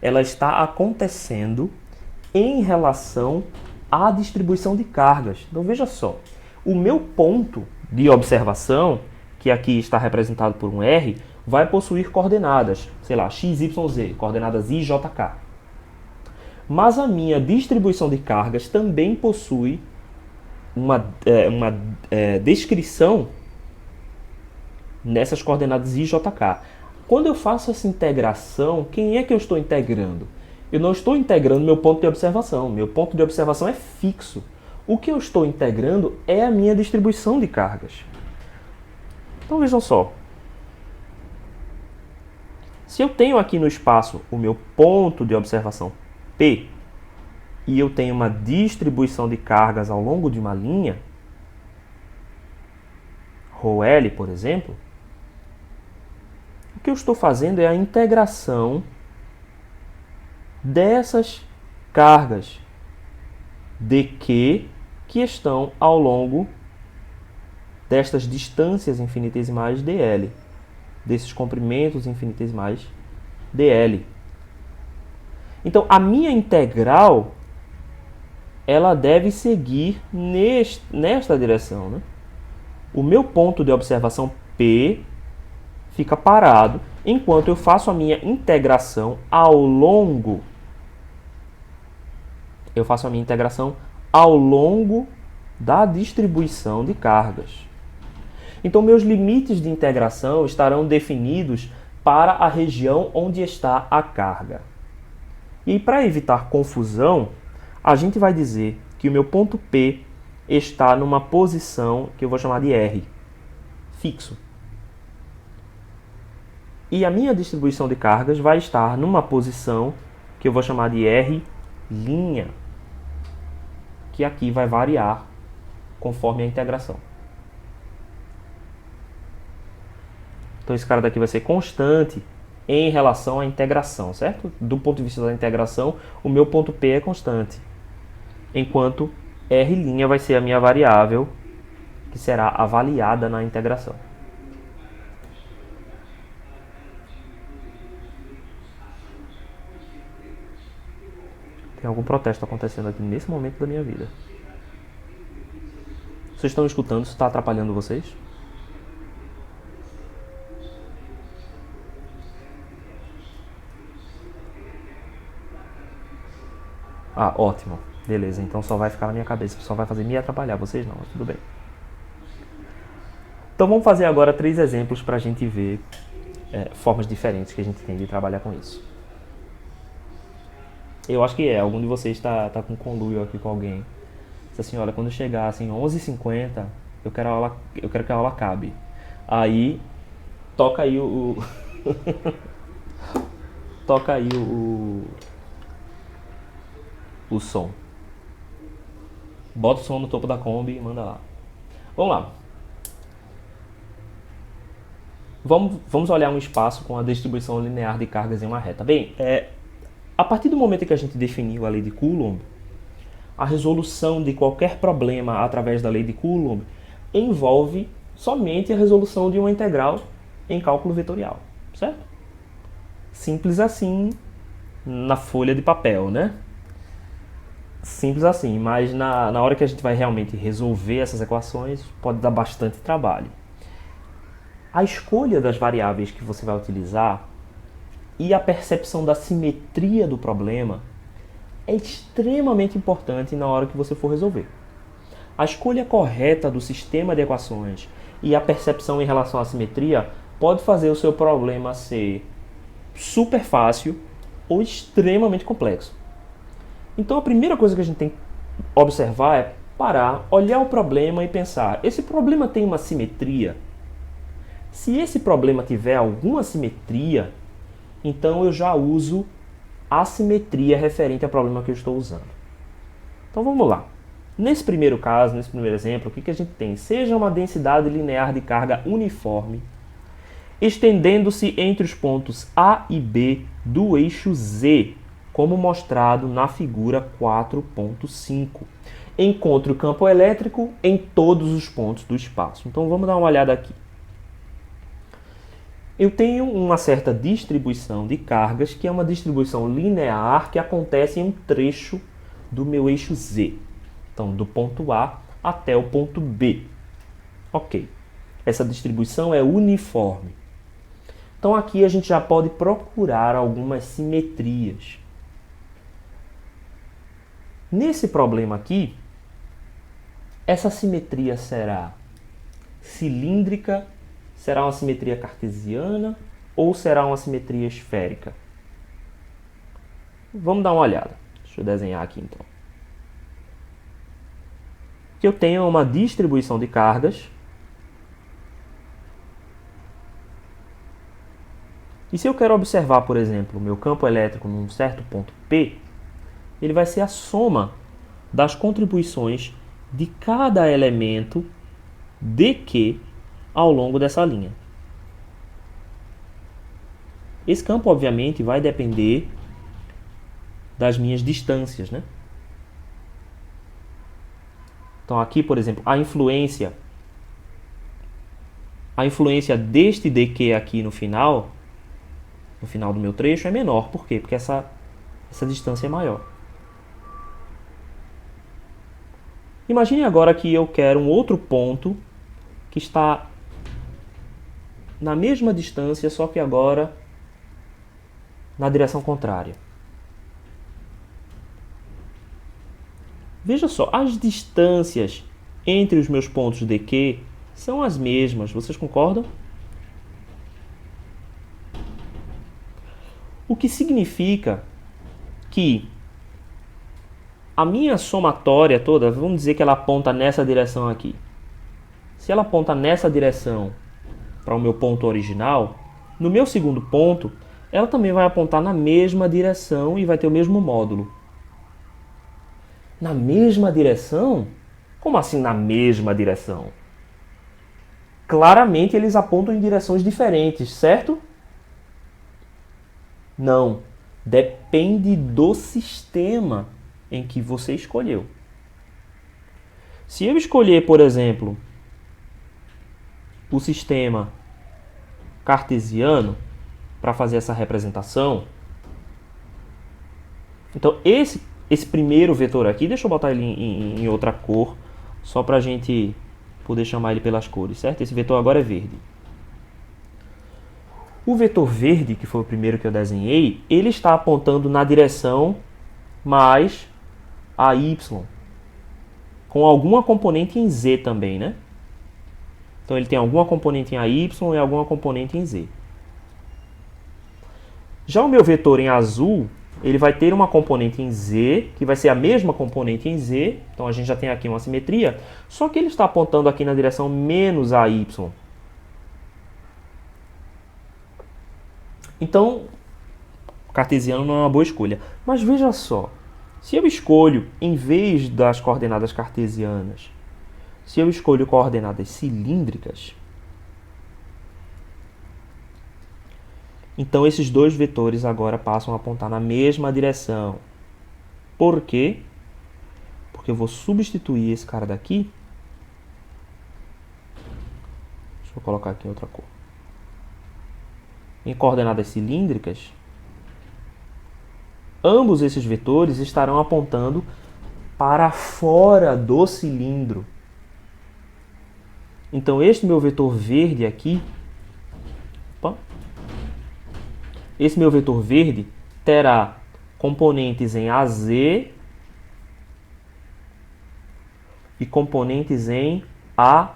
ela está acontecendo em relação à distribuição de cargas. Então veja só, o meu ponto de observação, que aqui está representado por um R, vai possuir coordenadas, sei lá, x, y, z, coordenadas i, j, k. Mas a minha distribuição de cargas também possui uma descrição nessas coordenadas i, j, k. Quando eu faço essa integração, quem é que eu estou integrando? Eu não estou integrando meu ponto de observação. Meu ponto de observação é fixo. O que eu estou integrando é a minha distribuição de cargas. Então vejam só. Se eu tenho aqui no espaço o meu ponto de observação P e eu tenho uma distribuição de cargas ao longo de uma linha, ρL, por exemplo, o que eu estou fazendo é a integração dessas cargas dQ que estão ao longo destas distâncias infinitesimais dL, desses comprimentos infinitesimais dL. Então, a minha integral ela deve seguir nesta direção, né? O meu ponto de observação P fica parado enquanto eu faço a minha integração ao longo da distribuição de cargas. Então, meus limites de integração estarão definidos para a região onde está a carga. E para evitar confusão, a gente vai dizer que o meu ponto P está numa posição que eu vou chamar de R, fixo. E a minha distribuição de cargas vai estar numa posição que eu vou chamar de R', que aqui vai variar conforme a integração. Então esse cara daqui vai ser constante em relação à integração, certo? Do ponto de vista da integração, o meu ponto P é constante, enquanto R' vai ser a minha variável que será avaliada na integração. Tem algum protesto acontecendo aqui nesse momento da minha vida. Vocês estão escutando? Isso está atrapalhando vocês? Ah, ótimo. Beleza, então só vai ficar na minha cabeça, só vai fazer me atrapalhar, vocês não, mas tudo bem. Então vamos fazer agora 3 exemplos para a gente ver formas diferentes que a gente tem de trabalhar com isso. Eu acho que é. Algum de vocês tá com conluio aqui com alguém. Diz assim, olha, quando chegar assim 11h50, eu quero que a aula acabe. Aí toca aí toca aí o som. Bota o som no topo da Kombi e manda lá. Vamos lá. Vamos olhar um espaço com a distribuição linear de cargas em uma reta. Bem, a partir do momento que a gente definiu a lei de Coulomb, a resolução de qualquer problema através da lei de Coulomb envolve somente a resolução de uma integral em cálculo vetorial, certo? Simples assim na folha de papel, né? Simples assim, mas na hora que a gente vai realmente resolver essas equações, pode dar bastante trabalho. A escolha das variáveis que você vai utilizar e a percepção da simetria do problema é extremamente importante na hora que você for resolver. A escolha correta do sistema de equações e a percepção em relação à simetria pode fazer o seu problema ser super fácil ou extremamente complexo. Então a primeira coisa que a gente tem que observar é parar, olhar o problema e pensar, esse problema tem uma simetria? Se esse problema tiver alguma simetria, então eu já uso a simetria referente ao problema que eu estou usando. Então vamos lá. Nesse primeiro caso, nesse primeiro exemplo, o que a gente tem? Seja uma densidade linear de carga uniforme, estendendo-se entre os pontos A e B do eixo Z, como mostrado na figura 4.5. Encontre o campo elétrico em todos os pontos do espaço. Então vamos dar uma olhada aqui. Eu tenho uma certa distribuição de cargas, que é uma distribuição linear que acontece em um trecho do meu eixo Z. Então, do ponto A até o ponto B. Ok. Essa distribuição é uniforme. Então, aqui a gente já pode procurar algumas simetrias. Nesse problema aqui, essa simetria será cilíndrica, será uma simetria cartesiana ou será uma simetria esférica? Vamos dar uma olhada. Deixa eu desenhar aqui então. Que eu tenho uma distribuição de cargas. E se eu quero observar, por exemplo, o meu campo elétrico num certo ponto P, ele vai ser a soma das contribuições de cada elemento de Q ao longo dessa linha. Esse campo, obviamente, vai depender das minhas distâncias, né? Então aqui, por exemplo, a influência deste dq aqui no final do meu trecho é menor. Por quê? Porque essa distância é maior. Imagine agora que eu quero um outro ponto que está na mesma distância, só que agora na direção contrária. Veja só, as distâncias entre os meus pontos de Q são as mesmas, vocês concordam? O que significa que a minha somatória toda, vamos dizer que ela aponta nessa direção aqui. Se ela aponta nessa direção para o meu ponto original, no meu segundo ponto, ela também vai apontar na mesma direção e vai ter o mesmo módulo. Na mesma direção? Como assim na mesma direção? Claramente eles apontam em direções diferentes, certo? Não. Depende do sistema em que você escolheu. Se eu escolher, por exemplo, o sistema cartesiano para fazer essa representação, então esse primeiro vetor aqui, deixa eu botar ele em outra cor, só para a gente poder chamar ele pelas cores, certo? Esse vetor agora é verde. O vetor verde, que foi o primeiro que eu desenhei, ele está apontando na direção mais a y, com alguma componente em z também, né? Então ele tem alguma componente em AY e alguma componente em Z. Já o meu vetor em azul, ele vai ter uma componente em Z, que vai ser a mesma componente em Z. Então a gente já tem aqui uma simetria, só que ele está apontando aqui na direção menos AY. Então, cartesiano não é uma boa escolha. Mas veja só, se eu escolho, em vez das coordenadas cartesianas, se eu escolho coordenadas cilíndricas, então esses dois vetores agora passam a apontar na mesma direção. Por quê? Porque eu vou substituir esse cara daqui. Deixa eu colocar aqui outra cor. Em coordenadas cilíndricas, ambos esses vetores estarão apontando para fora do cilindro. Então, este meu vetor verde aqui, esse meu vetor verde terá componentes em AZ e componentes em Aρ.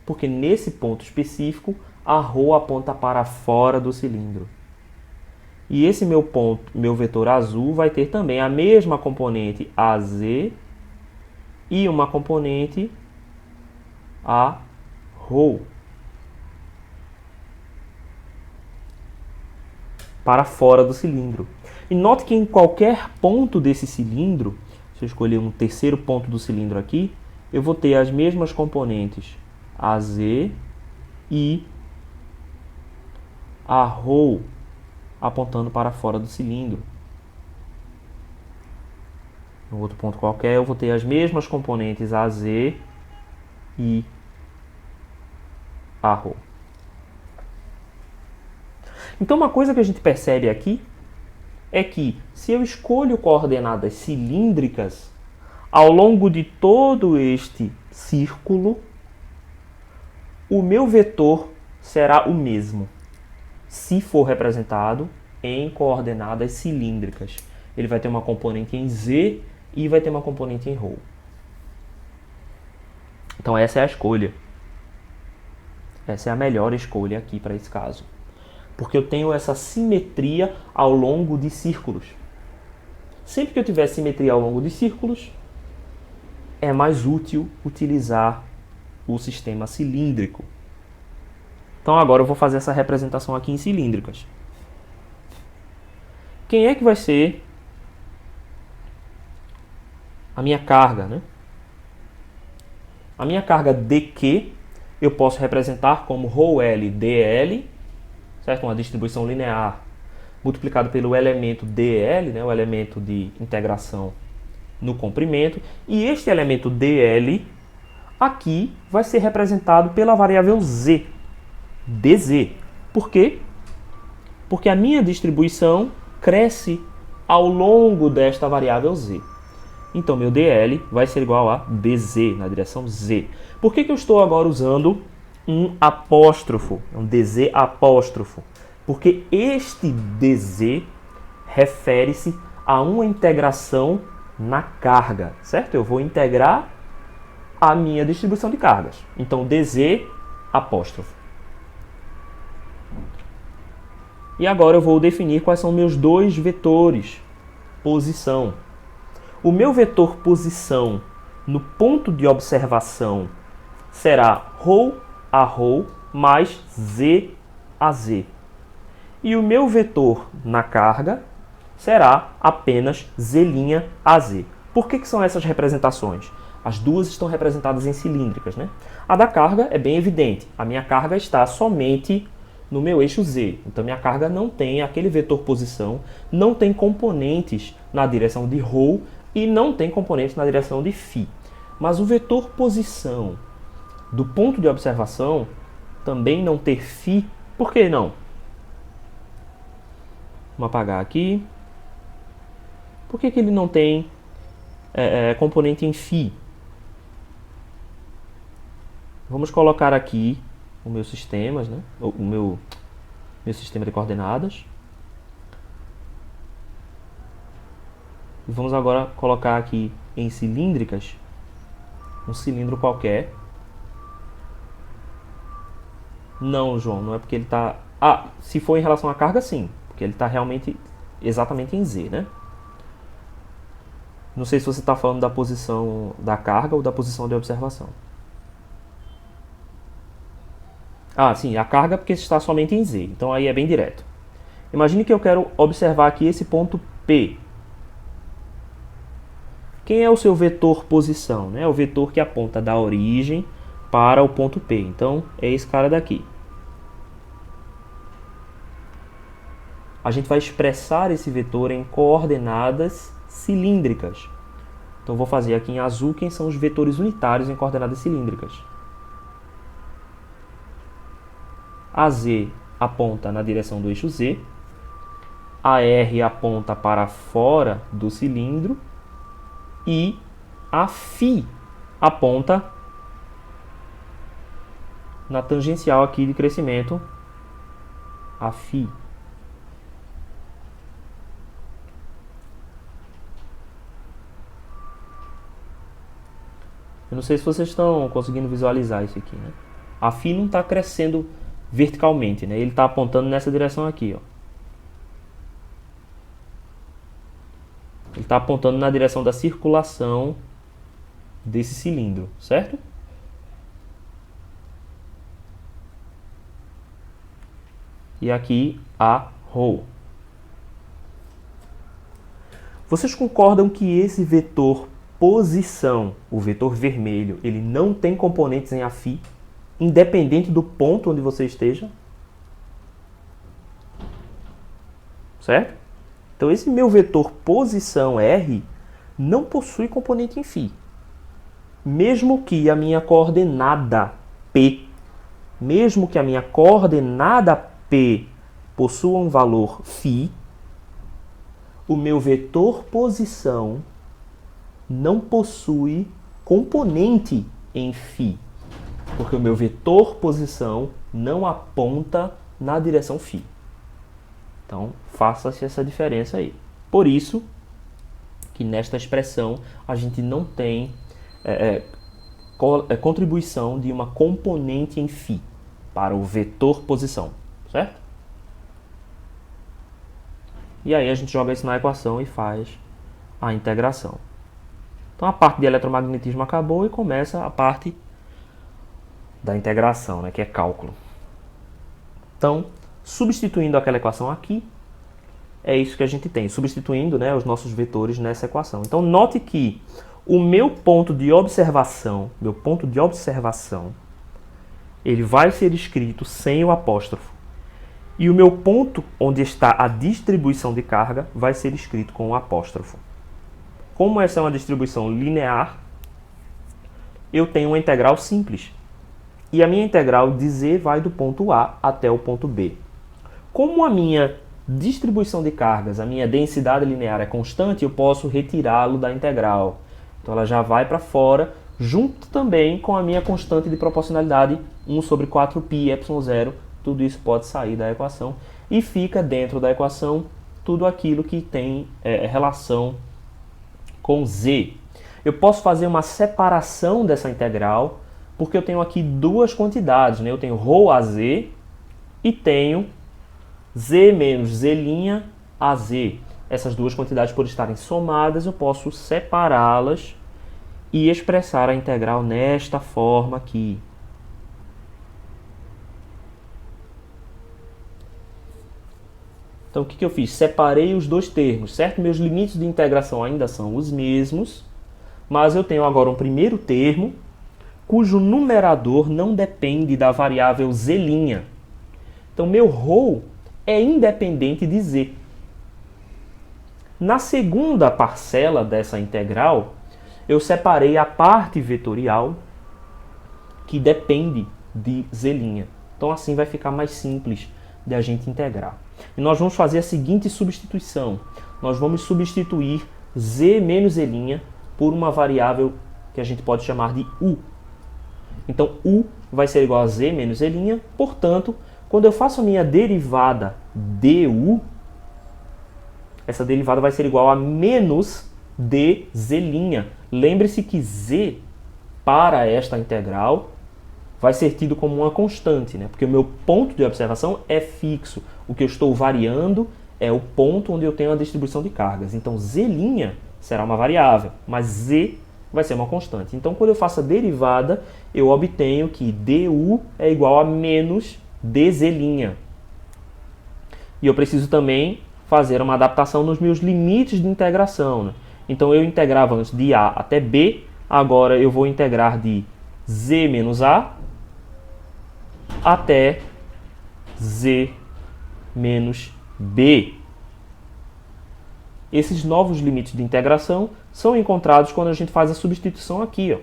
Porque nesse ponto específico, a ρ aponta para fora do cilindro. E esse meu vetor azul vai ter também a mesma componente AZ e uma componente Aρ. Para fora do cilindro. E note que em qualquer ponto desse cilindro, se eu escolher um terceiro ponto do cilindro aqui, eu vou ter as mesmas componentes AZ e Arρ apontando para fora do cilindro. Em outro ponto qualquer, eu vou ter as mesmas componentes AZ e Arρ. Então, uma coisa que a gente percebe aqui é que, se eu escolho coordenadas cilíndricas, ao longo de todo este círculo, o meu vetor será o mesmo, se for representado em coordenadas cilíndricas. Ele vai ter uma componente em Z e vai ter uma componente em ρ. Então essa é a escolha. Essa é a melhor escolha aqui para esse caso. Porque eu tenho essa simetria ao longo de círculos. Sempre que eu tiver simetria ao longo de círculos, é mais útil utilizar o sistema cilíndrico. Então agora eu vou fazer essa representação aqui em cilíndricas. Quem é que vai ser a minha carga, né? A minha carga dQ eu posso representar como ρl dl, certo? Uma distribuição linear multiplicado pelo elemento dl, né? O elemento de integração no comprimento. E este elemento dl aqui vai ser representado pela variável z, dz. Por quê? Porque a minha distribuição cresce ao longo desta variável z. Então, meu dl vai ser igual a dz, na direção z. Por que eu estou agora usando um apóstrofo, um dz apóstrofo? Porque este dz refere-se a uma integração na carga, certo? Eu vou integrar a minha distribuição de cargas. Então, dz apóstrofo. E agora eu vou definir quais são meus dois vetores. Posição. O meu vetor posição no ponto de observação será ρ a ρ mais z a z. E o meu vetor na carga será apenas z' a z. Por que são essas representações? As duas estão representadas em cilíndricas, né? A da carga é bem evidente. A minha carga está somente no meu eixo z. Então, minha carga não tem aquele vetor posição, não tem componentes na direção de ρ e não tem componentes na direção de φ. Mas o vetor posição do ponto de observação também não ter φ, por que não? Vamos apagar aqui. Por que ele não tem componente em φ? Vamos colocar aqui os meus sistemas, né? O meu sistema de coordenadas. E vamos agora colocar aqui em cilíndricas um cilindro qualquer. Não, João, não é porque ele está... Ah, se for em relação à carga, sim. porque ele está realmente exatamente em Z, né? Não sei se você está falando da posição da carga ou da posição de observação. Ah, sim, a carga porque está somente em Z, então aí é bem direto. Imagine que eu quero observar aqui esse ponto P. Quem é o seu vetor posição? Né? É o vetor que aponta da origem para o ponto P. Então, é esse cara daqui. A gente vai expressar esse vetor em coordenadas cilíndricas. Então, vou fazer aqui em azul quem são os vetores unitários em coordenadas cilíndricas. AZ aponta na direção do eixo Z. AR aponta para fora do cilindro. E a φ aponta na tangencial aqui de crescimento, a φ. Eu não sei se vocês estão conseguindo visualizar isso aqui, né? A φ não está crescendo verticalmente, né? Ele está apontando nessa direção aqui, ó. Ele está apontando na direção da circulação desse cilindro, certo? E aqui a ρ. Vocês concordam que esse vetor posição, o vetor vermelho, ele não tem componentes em φ, independente do ponto onde você esteja? Certo? Então, esse meu vetor posição R não possui componente em φ. Mesmo que a minha coordenada P, possua um valor φ, o meu vetor posição não possui componente em φ, porque o meu vetor posição não aponta na direção φ. Então, faça-se essa diferença aí. Por isso que nesta expressão a gente não tem contribuição de uma componente em φ para o vetor posição, certo? E aí a gente joga isso na equação e faz a integração. Então a parte de eletromagnetismo acabou e começa a parte da integração, né, que é cálculo. Então, substituindo aquela equação aqui, é isso que a gente tem, substituindo, né, os nossos vetores nessa equação. Então, note que o meu ponto de observação, ele vai ser escrito sem o apóstrofo. E o meu ponto onde está a distribuição de carga vai ser escrito com o apóstrofo. Como essa é uma distribuição linear, eu tenho uma integral simples. E a minha integral de z vai do ponto A até o ponto B. Como a minha distribuição de cargas, a minha densidade linear é constante, eu posso retirá-lo da integral. Então ela já vai para fora, junto também com a minha constante de proporcionalidade 1 sobre 4π ε0. Tudo isso pode sair da equação e fica dentro da equação tudo aquilo que tem relação com z. Eu posso fazer uma separação dessa integral, porque eu tenho aqui duas quantidades, né? Eu tenho ρaz e tenho z menos z' az. Essas duas quantidades, por estarem somadas, eu posso separá-las e expressar a integral nesta forma aqui. Então, o que eu fiz? Separei os dois termos, certo? Meus limites de integração ainda são os mesmos, mas eu tenho agora um primeiro termo, cujo numerador não depende da variável z'. Então, meu ρ é independente de z. Na segunda parcela dessa integral, eu separei a parte vetorial que depende de z'. Então, assim vai ficar mais simples de a gente integrar. E nós vamos fazer a seguinte substituição. Nós vamos substituir z menos z' por uma variável que a gente pode chamar de u. Então, u vai ser igual a z menos z'. Portanto, quando eu faço a minha derivada du, essa derivada vai ser igual a menos dz'. Lembre-se que z para esta integral vai ser tido como uma constante, né? Porque o meu ponto de observação é fixo. O que eu estou variando é o ponto onde eu tenho a distribuição de cargas. Então, z' será uma variável, mas z vai ser uma constante. Então, quando eu faço a derivada, eu obtenho que du é igual a menos dz'. E eu preciso também fazer uma adaptação nos meus limites de integração, né? Então, eu integrava antes de a até b, agora eu vou integrar de z menos a até z menos b. Esses novos limites de integração são encontrados quando a gente faz a substituição aqui, ó,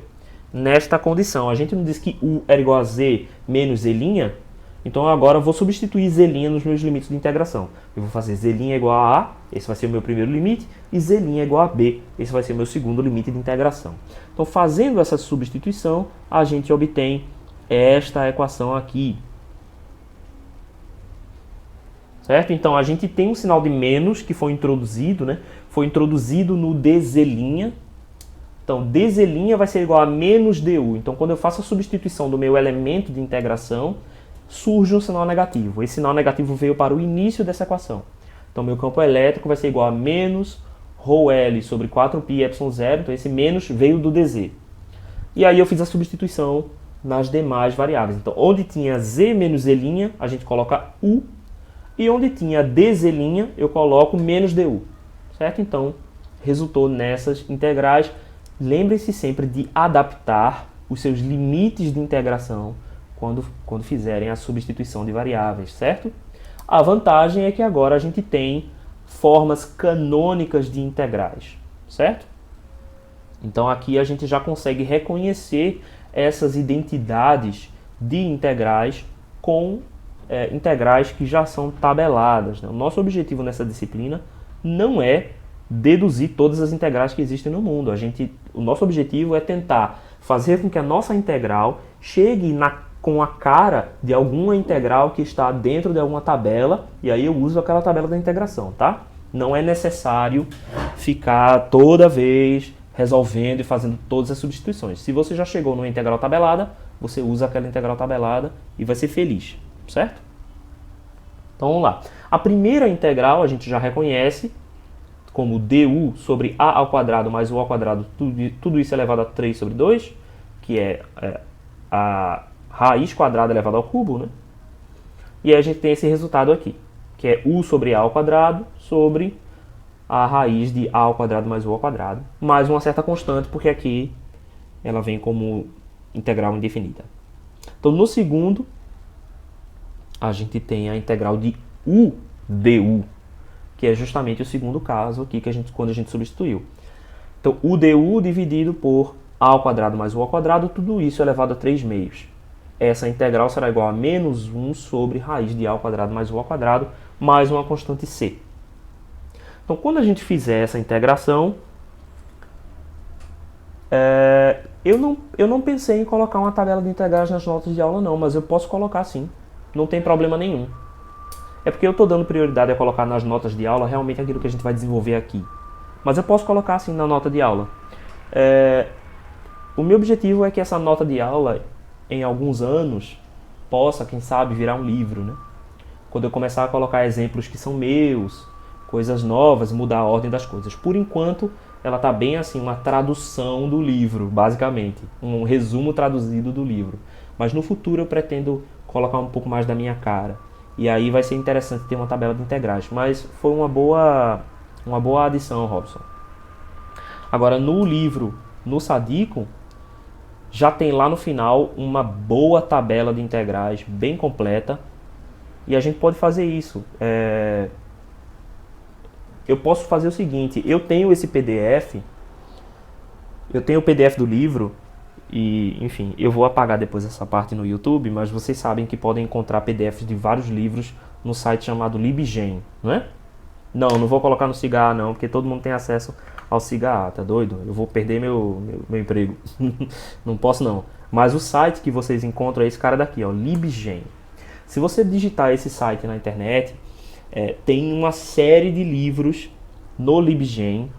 nesta condição. A gente não diz que u era igual a z menos z', então agora eu vou substituir z' nos meus limites de integração. Eu vou fazer z' igual a a, esse vai ser o meu primeiro limite, e z' igual a b, esse vai ser o meu segundo limite de integração. Então, fazendo essa substituição, a gente obtém esta equação aqui. Certo? Então, a gente tem um sinal de menos que foi introduzido, né? Foi introduzido no dz'. Então, dz' vai ser igual a menos du. Então, quando eu faço a substituição do meu elemento de integração, surge um sinal negativo. Esse sinal negativo veio para o início dessa equação. Então, meu campo elétrico vai ser igual a menos ρl sobre 4π ε0. Então, esse menos veio do dz. E aí eu fiz a substituição nas demais variáveis. Então, onde tinha z menos z', a gente coloca u. E onde tinha dz', eu coloco menos du. Certo? Então, resultou nessas integrais. Lembre-se sempre de adaptar os seus limites de integração quando fizerem a substituição de variáveis, certo? A vantagem é que agora a gente tem formas canônicas de integrais, certo? Então, aqui a gente já consegue reconhecer essas identidades de integrais com integrais que já são tabeladas, né? O nosso objetivo nessa disciplina não é deduzir todas as integrais que existem no mundo. O nosso objetivo é tentar fazer com que a nossa integral chegue com a cara de alguma integral que está dentro de alguma tabela, e aí eu uso aquela tabela da integração, tá? Não é necessário ficar toda vez resolvendo e fazendo todas as substituições. Se você já chegou numa integral tabelada, você usa aquela integral tabelada e vai ser feliz. Certo? Então vamos lá. A primeira integral a gente já reconhece como du sobre a ao quadrado mais o ao quadrado, tudo isso elevado a 3 sobre 2, que é a raiz quadrada elevada ao cubo, né? E aí a gente tem esse resultado aqui, que é u sobre a ao quadrado sobre a raiz de a ao quadrado mais u ao quadrado, mais uma certa constante, porque aqui ela vem como integral indefinida. Então no segundo, a gente tem a integral de u du, que é justamente o segundo caso aqui quando a gente substituiu. Então, u du dividido por a ao quadrado mais u ao quadrado, tudo isso elevado a 3 meios. Essa integral será igual a menos 1 sobre raiz de a ao quadrado mais u ao quadrado, mais uma constante c. Então, quando a gente fizer essa integração, eu não pensei em colocar uma tabela de integrais nas notas de aula não, mas eu posso colocar sim. Não tem problema nenhum. É porque eu estou dando prioridade a colocar nas notas de aula realmente aquilo que a gente vai desenvolver aqui. Mas eu posso colocar assim na nota de aula. O meu objetivo é que essa nota de aula, em alguns anos, possa, quem sabe, virar um livro, né? Quando eu começar a colocar exemplos que são meus, coisas novas, mudar a ordem das coisas. Por enquanto, ela está bem assim, uma tradução do livro, basicamente. Um resumo traduzido do livro. Mas no futuro eu pretendo colocar um pouco mais da minha cara. E aí vai ser interessante ter uma tabela de integrais. Mas foi uma boa adição, Robson. Agora, no livro, no Sadiko, já tem lá no final uma boa tabela de integrais, bem completa. E a gente pode fazer isso. Eu posso fazer o seguinte, eu tenho esse PDF, eu tenho o PDF do livro, e, enfim, eu vou apagar depois essa parte no YouTube, mas vocês sabem que podem encontrar PDFs de vários livros no site chamado LibGen, não é? Não vou colocar no SIGA não, porque todo mundo tem acesso ao SIGA, tá doido? Eu vou perder meu emprego. Não posso não. Mas o site que vocês encontram é esse cara daqui, ó, LibGen. Se você digitar esse site na internet, tem uma série de livros no LibGen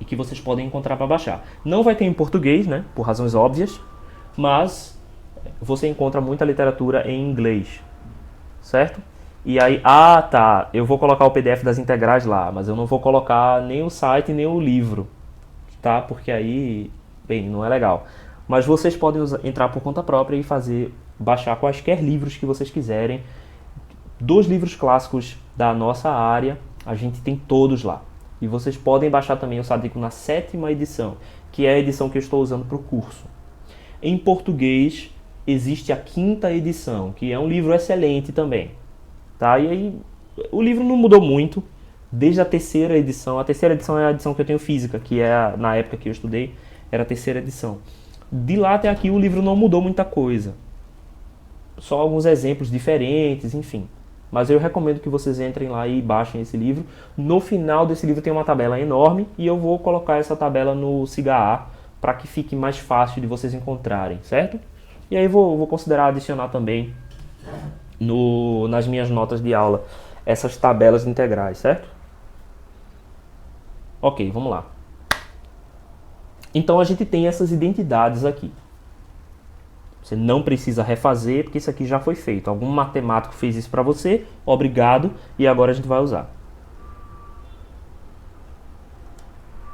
e que vocês podem encontrar para baixar. Não vai ter em português, né, por razões óbvias, mas você encontra muita literatura em inglês, certo? E aí, tá, eu vou colocar o PDF das integrais lá, mas eu não vou colocar nem o site nem o livro, tá? Porque aí, bem, não é legal. Mas vocês podem entrar por conta própria e baixar quaisquer livros que vocês quiserem. Dos livros clássicos da nossa área, a gente tem todos lá. E vocês podem baixar também o Sadico na 7ª edição, que é a edição que eu estou usando para o curso. Em português, existe a 5ª edição, que é um livro excelente também. Tá? E aí, o livro não mudou muito desde a 3ª edição. A 3ª edição é a edição que eu tenho física, que é na época que eu estudei, era a 3ª edição. De lá até aqui o livro não mudou muita coisa. Só alguns exemplos diferentes, enfim. Mas eu recomendo que vocês entrem lá e baixem esse livro. No final desse livro tem uma tabela enorme e eu vou colocar essa tabela no SIGA para que fique mais fácil de vocês encontrarem, certo? E aí vou considerar adicionar também nas minhas notas de aula essas tabelas integrais, certo? Ok, vamos lá. Então a gente tem essas identidades aqui. Você não precisa refazer, porque isso aqui já foi feito. Algum matemático fez isso para você, obrigado, e agora a gente vai usar.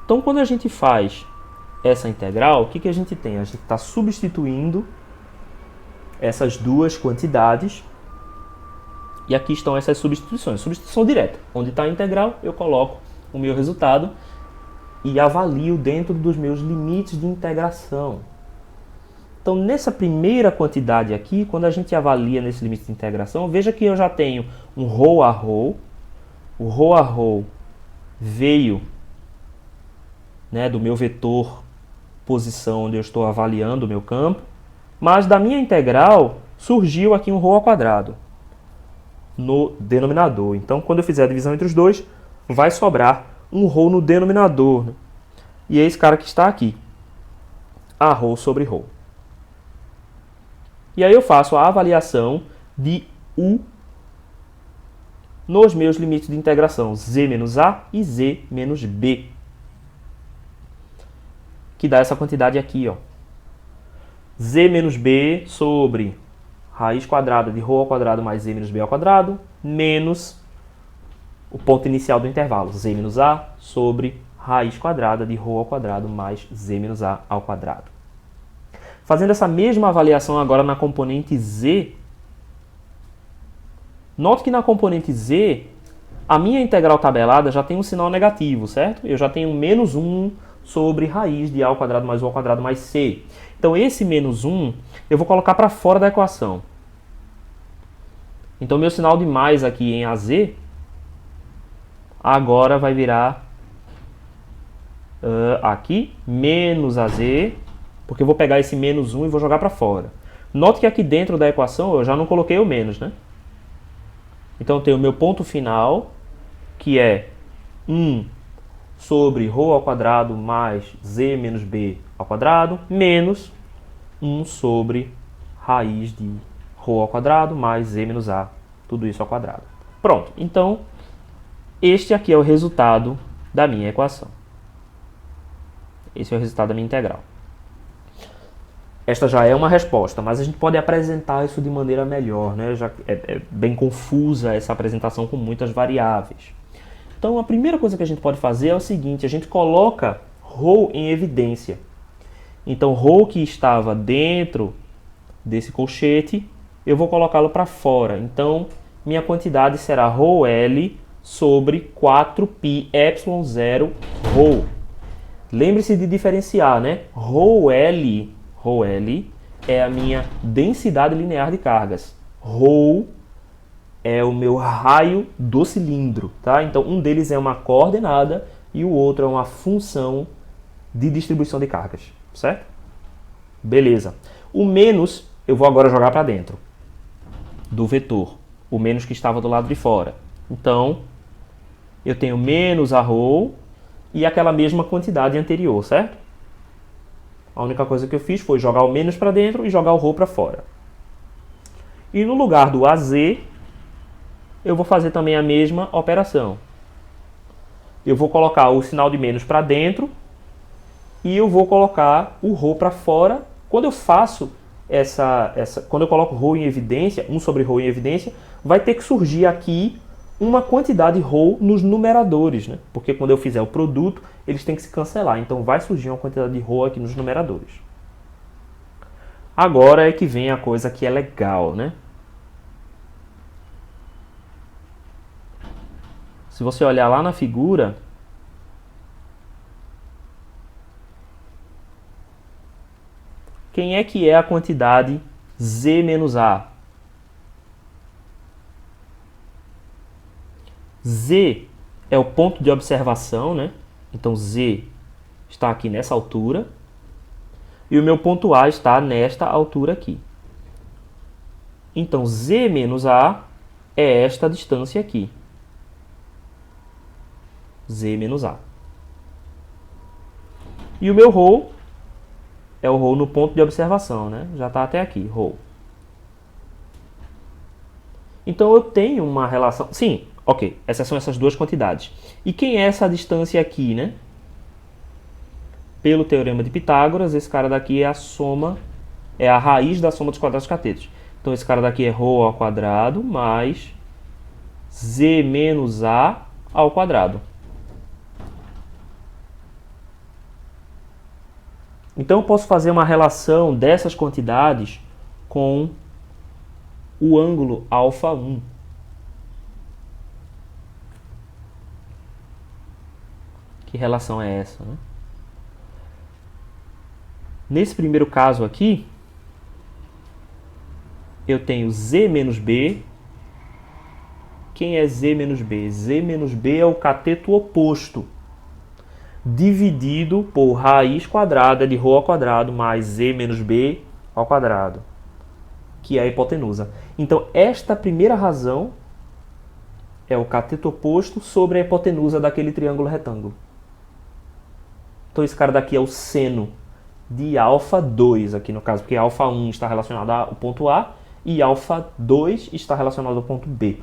Então, quando a gente faz essa integral, o que a gente tem? A gente está substituindo essas duas quantidades, e aqui estão essas substituições. Substituição direta. Onde está a integral, eu coloco o meu resultado e avalio dentro dos meus limites de integração. Então, nessa primeira quantidade aqui, quando a gente avalia nesse limite de integração, veja que eu já tenho um row a row. O row a row veio, né, do meu vetor posição onde eu estou avaliando o meu campo, mas da minha integral surgiu aqui um row ao quadrado no denominador. Então, quando eu fizer a divisão entre os dois, vai sobrar um row no denominador, né? E é esse cara que está aqui, a row sobre row. E aí eu faço a avaliação de U nos meus limites de integração, z menos a e z menos b. Que dá essa quantidade aqui, ó. Z menos b sobre raiz quadrada de ρ ao quadrado mais z menos b ao quadrado, menos o ponto inicial do intervalo, z menos a sobre raiz quadrada de ρ ao quadrado mais z menos a ao quadrado. Fazendo essa mesma avaliação agora na componente z, note que na componente z, a minha integral tabelada já tem um sinal negativo, certo? Eu já tenho menos 1 sobre raiz de a ao quadrado mais u ao quadrado mais c. Então esse menos 1 eu vou colocar para fora da equação. Então meu sinal de mais aqui em az agora vai virar aqui menos az, porque eu vou pegar esse menos 1 e vou jogar para fora. Note que aqui dentro da equação eu já não coloquei o menos, né? Então eu tenho o meu ponto final, que é 1 sobre ρ ao quadrado mais z menos b ao quadrado, menos 1 sobre raiz de ρ ao quadrado mais z menos a, tudo isso ao quadrado. Pronto, então este aqui é o resultado da minha equação. Esse é o resultado da minha integral. Esta já é uma resposta, mas a gente pode apresentar isso de maneira melhor, né? Já é bem confusa essa apresentação com muitas variáveis. Então, a primeira coisa que a gente pode fazer é o seguinte, a gente coloca ρ em evidência. Então, ρ que estava dentro desse colchete, eu vou colocá-lo para fora. Então, minha quantidade será ρl sobre 4πε0 ρ. Lembre-se de diferenciar, né? ρl é a minha densidade linear de cargas. Ρ é o meu raio do cilindro, tá? Então, um deles é uma coordenada e o outro é uma função de distribuição de cargas, certo? Beleza. O menos eu vou agora jogar para dentro do vetor, o menos que estava do lado de fora. Então, eu tenho menos a ρ e aquela mesma quantidade anterior, certo? A única coisa que eu fiz foi jogar o menos para dentro e jogar o ρ para fora. E no lugar do az, eu vou fazer também a mesma operação. Eu vou colocar o sinal de menos para dentro e eu vou colocar o ρ para fora. Quando eu faço quando eu coloco ρ em evidência, 1 sobre ρ em evidência, vai ter que surgir aqui uma quantidade ρ nos numeradores, né? Porque quando eu fizer o produto, eles têm que se cancelar. Então vai surgir uma quantidade de ρ aqui nos numeradores. Agora é que vem a coisa que é legal, né? Se você olhar lá na figura, quem é que é a quantidade z menos a? Z é o ponto de observação, né? Então Z está aqui nessa altura. E o meu ponto A está nesta altura aqui. Então Z menos A é esta distância aqui. Z menos A. E o meu ρ é o ρ no ponto de observação, né? Já está até aqui, ρ. Então eu tenho uma relação... Sim, ok, essas são essas duas quantidades. E quem é essa distância aqui, né? Pelo teorema de Pitágoras, esse cara daqui é a soma, é a raiz da soma dos quadrados dos catetos. Então esse cara daqui é ρ ao quadrado mais z menos a ao quadrado. Então eu posso fazer uma relação dessas quantidades com o ângulo α1. Que relação é essa, né? Nesse primeiro caso aqui, eu tenho z menos b. Quem é z menos b? Z menos b é o cateto oposto, dividido por raiz quadrada de ρ ao quadrado mais z menos b ao quadrado, que é a hipotenusa. Então, esta primeira razão é o cateto oposto sobre a hipotenusa daquele triângulo retângulo. Então, esse cara daqui é o seno de α2, aqui no caso, porque α1 está relacionado ao ponto A e α2 está relacionado ao ponto B.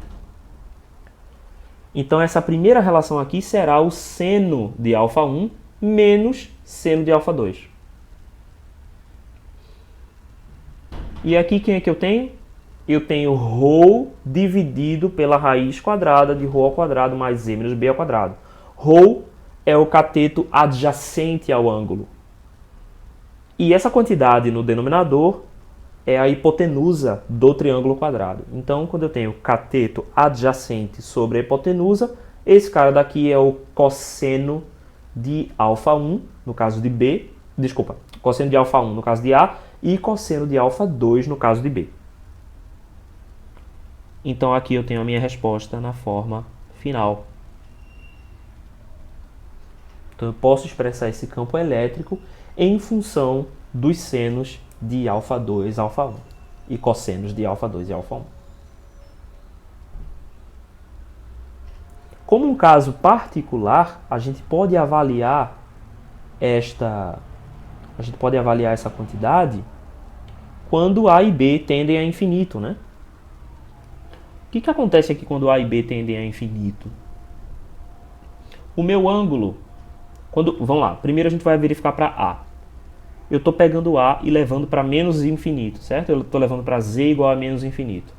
Então, essa primeira relação aqui será o seno de α1 menos seno de α2. E aqui quem é que eu tenho? Eu tenho ρ dividido pela raiz quadrada de ρ ao quadrado mais z menos b ao quadrado. ρ é o cateto adjacente ao ângulo. E essa quantidade no denominador é a hipotenusa do triângulo quadrado. Então, quando eu tenho cateto adjacente sobre a hipotenusa, esse cara daqui é o cosseno de α1, no caso de B, desculpa, cosseno de α1 no caso de A, e cosseno de α2 no caso de B. Então, aqui eu tenho a minha resposta na forma final. Então, eu posso expressar esse campo elétrico em função dos senos de α2 e α1 e cossenos de α2 e α1. Como um caso particular, a gente pode avaliar essa quantidade quando A e B tendem a infinito, né? O que acontece aqui quando A e B tendem a infinito? O meu ângulo, vamos lá, primeiro a gente vai verificar para A. Eu estou pegando A e levando para menos infinito, certo? Eu estou levando para Z igual a menos infinito.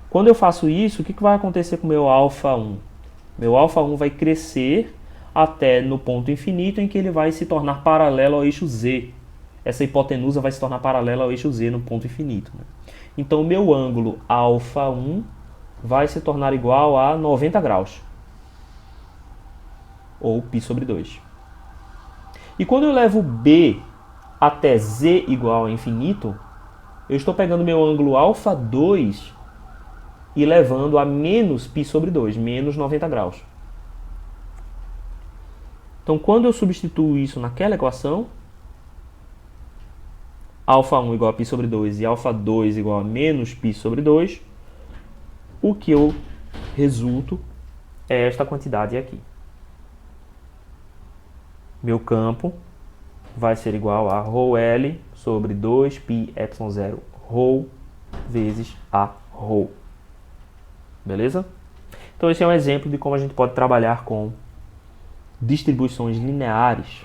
Quando eu faço isso, o que vai acontecer com o meu α1? Meu α1 vai crescer até no ponto infinito em que ele vai se tornar paralelo ao eixo Z. Essa hipotenusa vai se tornar paralela ao eixo Z no ponto infinito, né? Então, o meu ângulo α1 vai se tornar igual a 90 graus. Ou π sobre 2. E quando eu levo B até Z igual a infinito, eu estou pegando meu ângulo α2 e levando a menos π sobre 2, menos 90 graus. Então, quando eu substituo isso naquela equação, α1 igual a π sobre 2 e α2 igual a menos π sobre 2, o que eu resulto é esta quantidade aqui. Meu campo vai ser igual a ρl sobre 2πε0 ρ vezes a ρ. Beleza? Então esse é um exemplo de como a gente pode trabalhar com distribuições lineares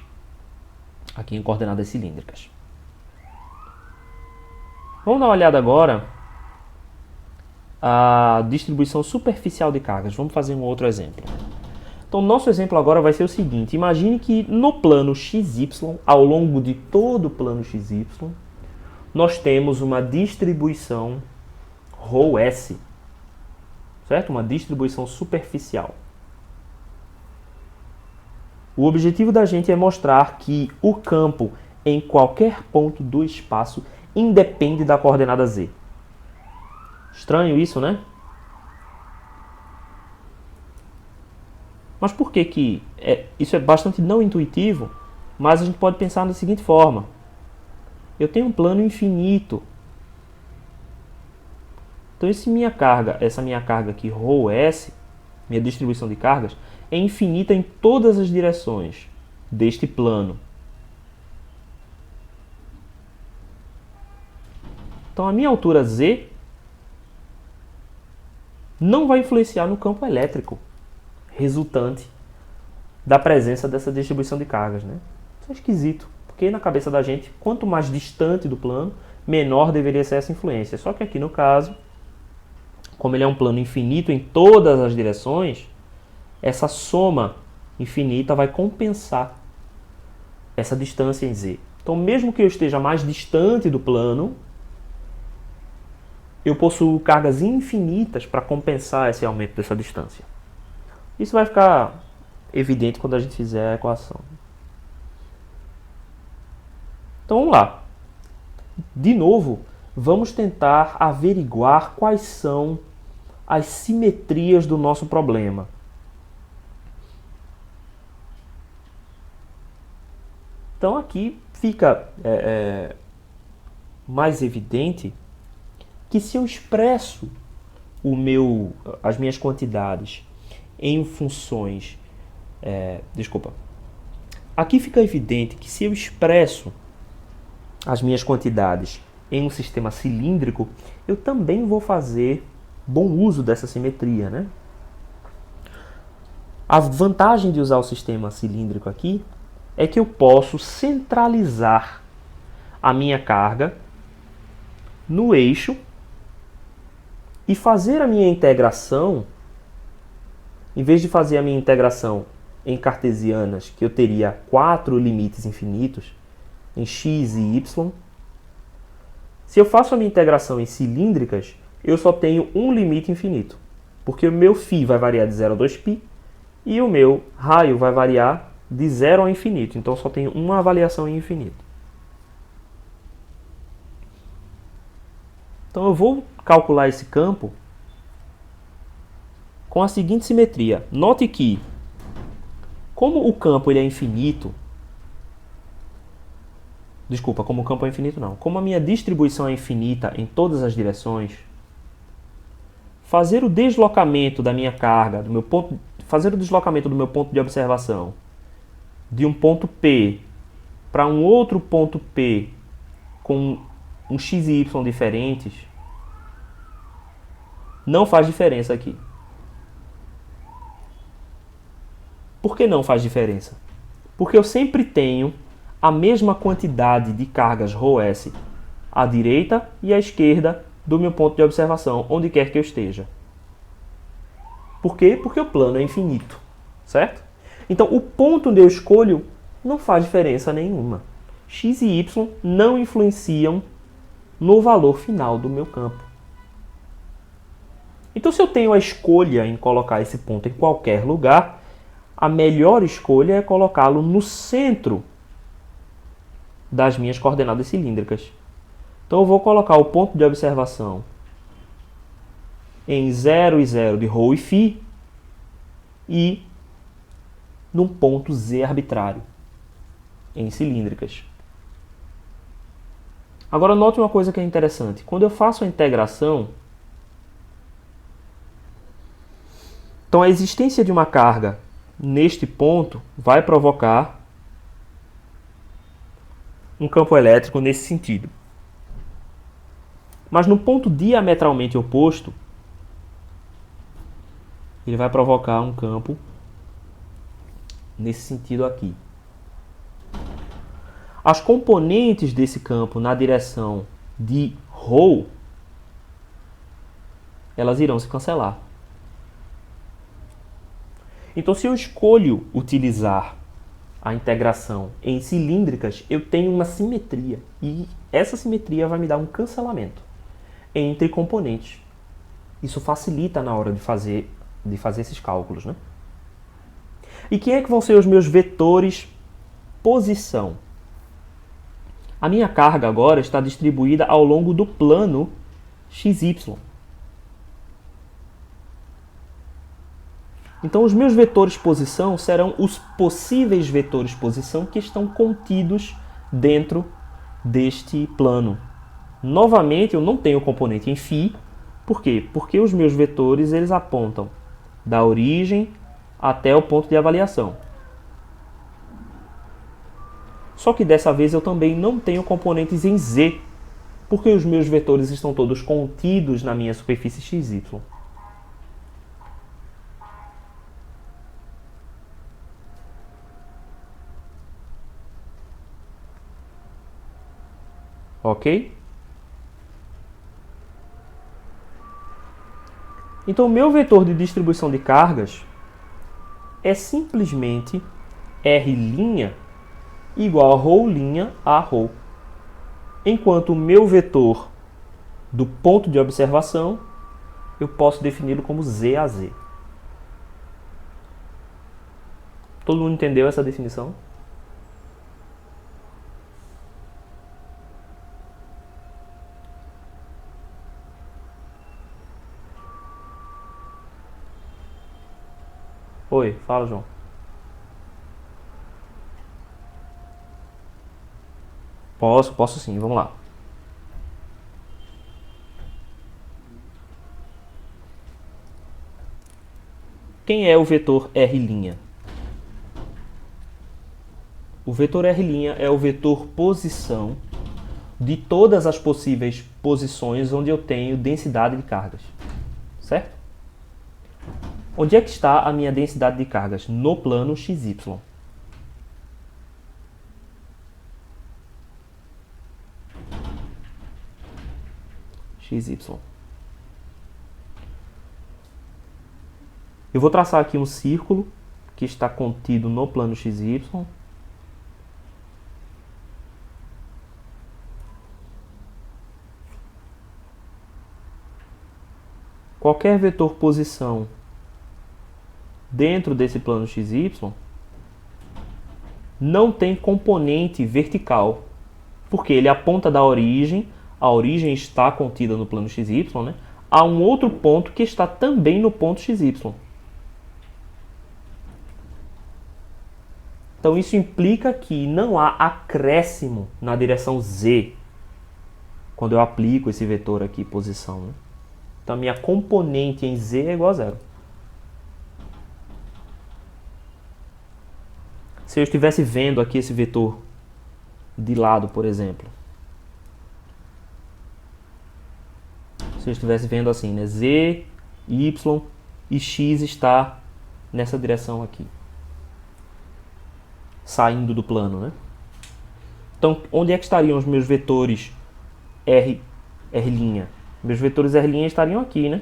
aqui em coordenadas cilíndricas. Vamos dar uma olhada agora a distribuição superficial de cargas. Vamos fazer um outro exemplo. Então, nosso exemplo agora vai ser o seguinte. Imagine que no plano XY, ao longo de todo o plano XY, nós temos uma distribuição ρS, certo? Uma distribuição superficial. O objetivo da gente é mostrar que o campo em qualquer ponto do espaço independe da coordenada z. Estranho isso, né? Mas por que isso é bastante não intuitivo, mas a gente pode pensar da seguinte forma. Eu tenho um plano infinito. Então essa minha carga aqui, ρS, minha distribuição de cargas, é infinita em todas as direções deste plano. Então a minha altura z não vai influenciar no campo elétrico resultante da presença dessa distribuição de cargas, né? Isso é esquisito, porque na cabeça da gente, quanto mais distante do plano, menor deveria ser essa influência. Só que aqui no caso, como ele é um plano infinito em todas as direções, essa soma infinita vai compensar essa distância em z. Então, mesmo que eu esteja mais distante do plano, eu possuo cargas infinitas para compensar esse aumento dessa distância. Isso vai ficar evidente quando a gente fizer a equação. Então vamos lá. De novo, vamos tentar averiguar quais são as simetrias do nosso problema. Então aqui fica mais evidente que se eu expresso as minhas quantidades em funções... Aqui fica evidente que se eu expresso as minhas quantidades em um sistema cilíndrico, eu também vou fazer bom uso dessa simetria, né? A vantagem de usar o sistema cilíndrico aqui é que eu posso centralizar a minha carga no eixo e fazer a minha integração, em vez de fazer a minha integração em cartesianas, que eu teria 4 limites infinitos, em x e y, se eu faço a minha integração em cilíndricas, eu só tenho um limite infinito, porque o meu φ vai variar de 0 a 2π e o meu raio vai variar de 0 ao infinito, então só tenho uma avaliação em infinito. Então eu vou calcular esse campo com a seguinte simetria. Note que, como o campo ele é infinito, como o campo é infinito não, como a minha distribuição é infinita em todas as direções, fazer o deslocamento da minha carga, fazer o deslocamento do meu ponto de observação de um ponto P para um outro ponto P com um x e y diferentes, não faz diferença aqui. Por que não faz diferença? Porque eu sempre tenho a mesma quantidade de cargas ρS à direita e à esquerda do meu ponto de observação, onde quer que eu esteja. Por quê? Porque o plano é infinito, certo? Então, o ponto onde eu escolho não faz diferença nenhuma. X e y não influenciam no valor final do meu campo. Então, se eu tenho a escolha em colocar esse ponto em qualquer lugar, a melhor escolha é colocá-lo no centro das minhas coordenadas cilíndricas. Então eu vou colocar o ponto de observação em 0 e 0 de ρ e φ e num ponto z arbitrário em cilíndricas. Agora note uma coisa que é interessante. Quando eu faço a integração, então a existência de uma carga neste ponto vai provocar um campo elétrico nesse sentido. Mas no ponto diametralmente oposto, ele vai provocar um campo nesse sentido aqui. As componentes desse campo na direção de ρ elas irão se cancelar. Então, se eu escolho utilizar a integração em cilíndricas, eu tenho uma simetria. E essa simetria vai me dar um cancelamento entre componentes. Isso facilita na hora de fazer esses cálculos, né? E quem é que vão ser os meus vetores posição? A minha carga agora está distribuída ao longo do plano XY. Então, os meus vetores posição serão os possíveis vetores posição que estão contidos dentro deste plano. Novamente, eu não tenho componente em φ. Por quê? Porque os meus vetores eles apontam da origem até o ponto de avaliação. Só que dessa vez eu também não tenho componentes em z, porque os meus vetores estão todos contidos na minha superfície XY. Ok? Então, o meu vetor de distribuição de cargas é simplesmente R' igual a ρ' a ρ. Enquanto o meu vetor do ponto de observação, eu posso defini-lo como Z a Z. Todo mundo entendeu essa definição? Oi, fala, João. Posso sim, vamos lá. Quem é o vetor R'? O vetor R' é o vetor posição de todas as possíveis posições onde eu tenho densidade de cargas. Certo? Onde é que está a minha densidade de cargas? No plano XY. XY. Eu vou traçar aqui um círculo que está contido no plano XY. Qualquer vetor posição dentro desse plano XY não tem componente vertical, porque ele aponta da origem, a origem está contida no plano XY, né, a um outro ponto que está também no ponto XY. Então isso implica que não há acréscimo na direção Z quando eu aplico esse vetor aqui, posição, né? Então a minha componente em Z é igual a zero. Se eu estivesse vendo aqui esse vetor de lado, por exemplo. Se eu estivesse vendo assim, né? Z, Y e X está nessa direção aqui. Saindo do plano, né? Então, onde é que estariam os meus vetores R'? Meus vetores R' estariam aqui, né?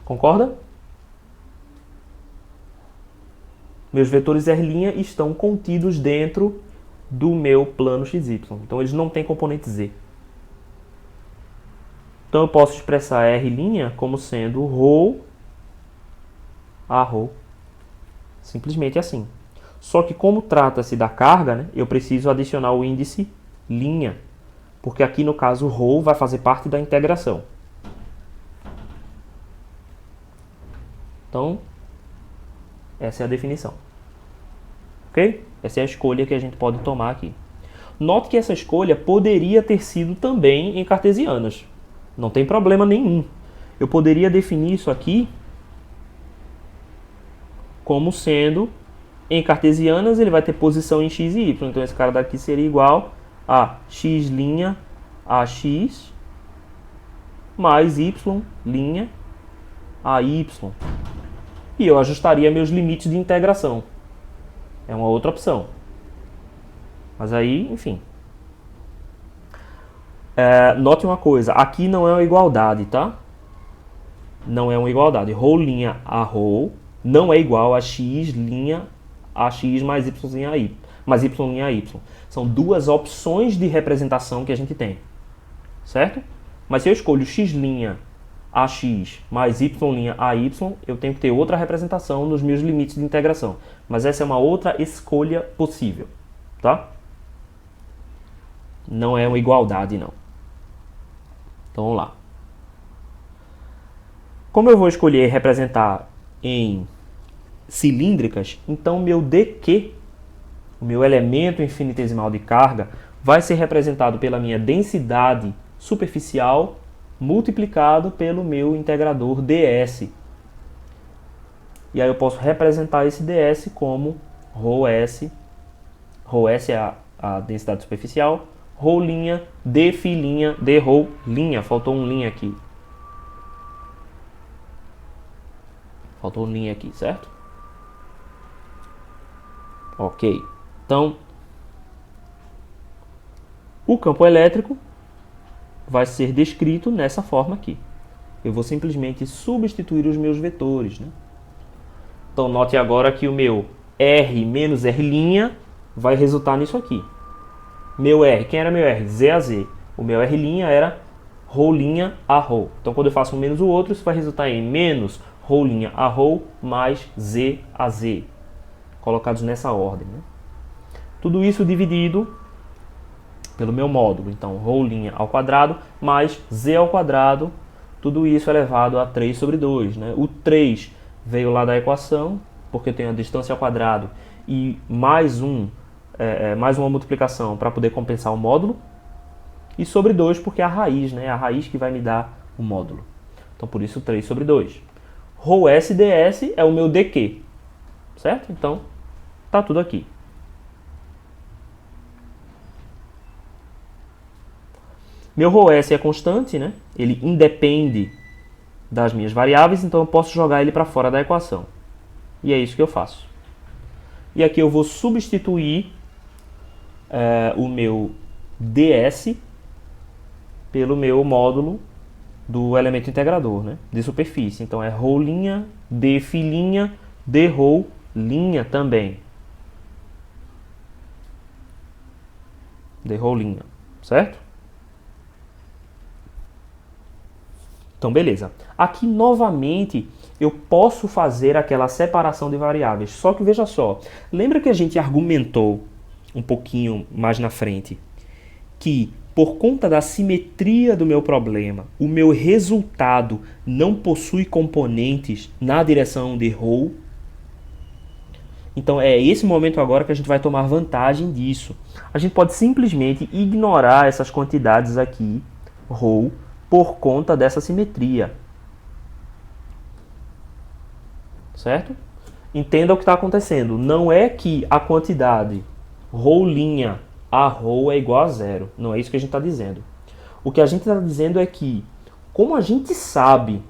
Concorda? Meus vetores R' estão contidos dentro do meu plano XY. Então, eles não têm componente Z. Então, eu posso expressar R' como sendo ρ a ρ. Simplesmente assim. Só que como trata-se da carga, né, eu preciso adicionar o índice linha. Porque aqui, no caso, ρ vai fazer parte da integração. Então, essa é a definição. Ok? Essa é a escolha que a gente pode tomar aqui. Note que essa escolha poderia ter sido também em cartesianas. Não tem problema nenhum. Eu poderia definir isso aqui como sendo, em cartesianas, ele vai ter posição em x e y. Então, esse cara daqui seria igual a x' a x mais y' a y. E eu ajustaria meus limites de integração. É uma outra opção. Mas aí, enfim. Note uma coisa, aqui não é uma igualdade, tá? Não é uma igualdade. Rho linha a rho não é igual a x linha a x mais y linha a y. Mais y linha a y. São duas opções de representação que a gente tem. Certo? Mas se eu escolho x' ax mais y' ay, eu tenho que ter outra representação nos meus limites de integração. Mas essa é uma outra escolha possível. Tá? Não é uma igualdade, não. Então vamos lá. Como eu vou escolher representar em cilíndricas, então meu dq, o meu elemento infinitesimal de carga, vai ser representado pela minha densidade superficial multiplicado pelo meu integrador ds. E aí eu posso representar esse ds como ρs. ρs é a densidade superficial, ρ' d' d ρ'. Faltou um linha aqui. Faltou um linha aqui, certo? Ok. Então, o campo elétrico vai ser descrito nessa forma aqui. Eu vou simplesmente substituir os meus vetores, né? Então, note agora que o meu R menos R' vai resultar nisso aqui. Meu R, quem era meu R? Z a Z. O meu R' era ρ' a ρ. Então, quando eu faço um menos o outro, isso vai resultar em menos ρ' a ρ mais Z a Z. Colocados nessa ordem, né? Tudo isso dividido pelo meu módulo. Então, ρ' ao quadrado mais Z ao quadrado, tudo isso elevado a 3 sobre 2. Né? O 3 veio lá da equação, porque eu tenho a distância ao quadrado e mais uma multiplicação para poder compensar o módulo. E sobre 2, porque é a raiz, né? É a raiz que vai me dar o módulo. Então, por isso, 3 sobre 2. ρs ds é o meu dq. Certo? Então, tá tudo aqui. Meu ρs é constante, né? Ele independe das minhas variáveis, então eu posso jogar ele para fora da equação. E é isso que eu faço. E aqui eu vou substituir o meu ds pelo meu módulo do elemento integrador, né? De superfície. Então é ρ' d' d ρ' também. D ρ', certo? Então, beleza. Aqui, novamente, eu posso fazer aquela separação de variáveis. Só que, veja só, lembra que a gente argumentou um pouquinho mais na frente que, por conta da simetria do meu problema, o meu resultado não possui componentes na direção de ρ? Então, é esse momento agora que a gente vai tomar vantagem disso. A gente pode simplesmente ignorar essas quantidades aqui, ρ, por conta dessa simetria. Certo? Entenda o que está acontecendo. Não é que a quantidade ρ' a ρ é igual a zero. Não é isso que a gente está dizendo. O que a gente está dizendo é que, como a gente sabe,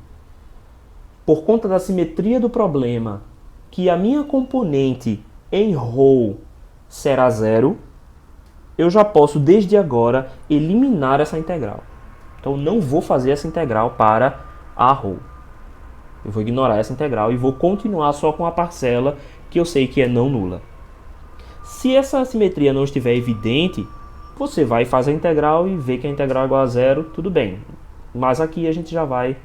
por conta da simetria do problema, que a minha componente em ρ será zero, eu já posso, desde agora, eliminar essa integral. Então, não vou fazer essa integral para a ρ. Eu vou ignorar essa integral e vou continuar só com a parcela que eu sei que é não nula. Se essa simetria não estiver evidente, você vai e faz a integral e vê que a integral é igual a zero, tudo bem. Mas aqui a gente já vai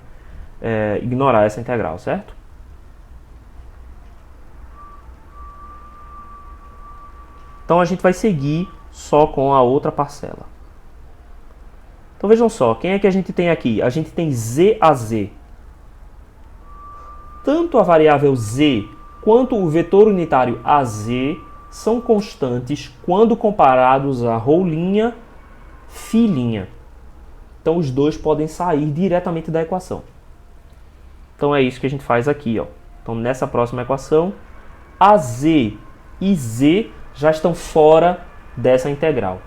ignorar essa integral, certo? Então, a gente vai seguir só com a outra parcela. Então vejam só, quem é que a gente tem aqui? A gente tem z a z. Tanto a variável z quanto o vetor unitário az são constantes quando comparados a ρ', φ'. Então os dois podem sair diretamente da equação. Então é isso que a gente faz aqui. Ó. Então nessa próxima equação, az e z já estão fora dessa integral.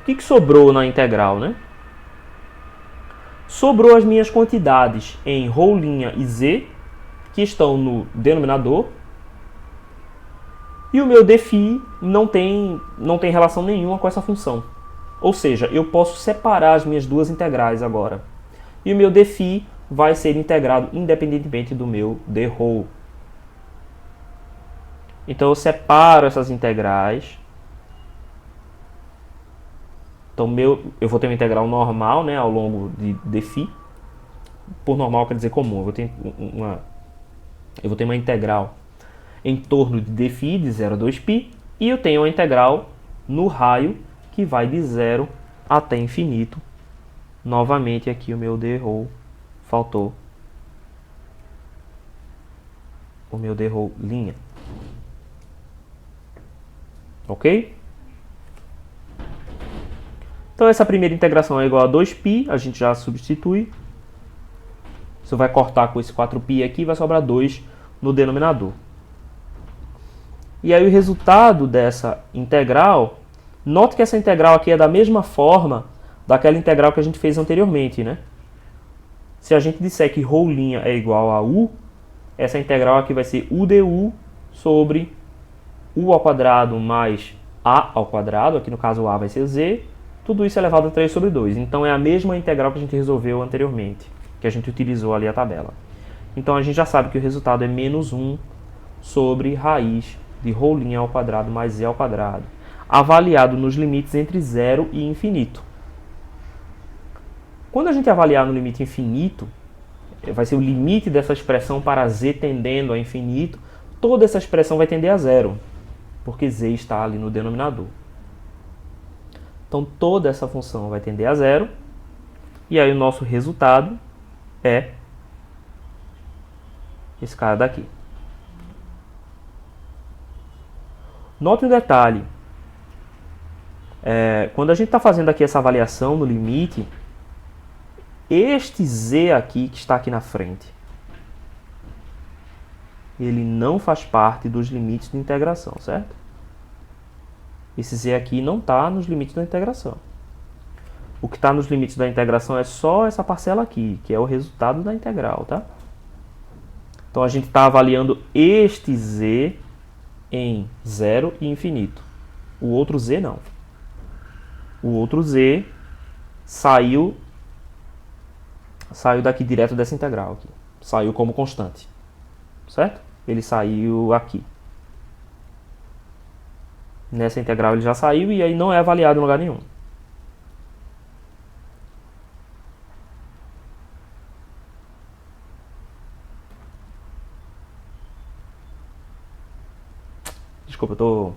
O que sobrou na integral, né? Sobrou as minhas quantidades em ρ' e z, que estão no denominador, E o meu dφ não tem relação nenhuma com essa função. Ou seja, eu posso separar as minhas duas integrais agora. E o meu dφ vai ser integrado independentemente do meu dρ. Então eu separo essas integrais. Então eu vou ter uma integral normal, né, ao longo de dφ. Por normal quer dizer comum. Eu vou ter uma integral em torno de dφ de 0 a 2π. E eu tenho uma integral no raio que vai de 0 até infinito. Novamente aqui o meu dρ faltou. O meu dρ'. Ok? Então essa primeira integração é igual a 2π, a gente já substitui. Você vai cortar com esse 4π aqui, vai sobrar 2 no denominador. E aí o resultado dessa integral, note que essa integral aqui é da mesma forma daquela integral que a gente fez anteriormente, né? Se a gente disser que ρ' é igual a u, essa integral aqui vai ser u du sobre u ao quadrado mais a ao quadrado, aqui no caso a vai ser z, tudo isso elevado a 3 sobre 2. Então é a mesma integral que a gente resolveu anteriormente, que a gente utilizou ali a tabela. Então a gente já sabe que o resultado é menos 1 sobre raiz de ρ' ao quadrado mais z ao quadrado, avaliado nos limites entre 0 e infinito. Quando a gente avaliar no limite infinito, vai ser o limite dessa expressão para z tendendo a infinito, toda essa expressão vai tender a zero, porque z está ali no denominador. Então toda essa função vai tender a zero, e aí o nosso resultado é esse cara daqui. Note um detalhe, quando a gente está fazendo aqui essa avaliação no limite, este z aqui que está aqui na frente, ele não faz parte dos limites de integração, certo? Esse z aqui não está nos limites da integração. O que está nos limites da integração é só essa parcela aqui, que é o resultado da integral, tá? Então a gente está avaliando este z em 0 e infinito. O outro z não. O outro z saiu daqui direto dessa integral aqui. Saiu como constante. Certo? Ele saiu aqui. Nessa integral ele já saiu e aí não é avaliado em lugar nenhum. Desculpa,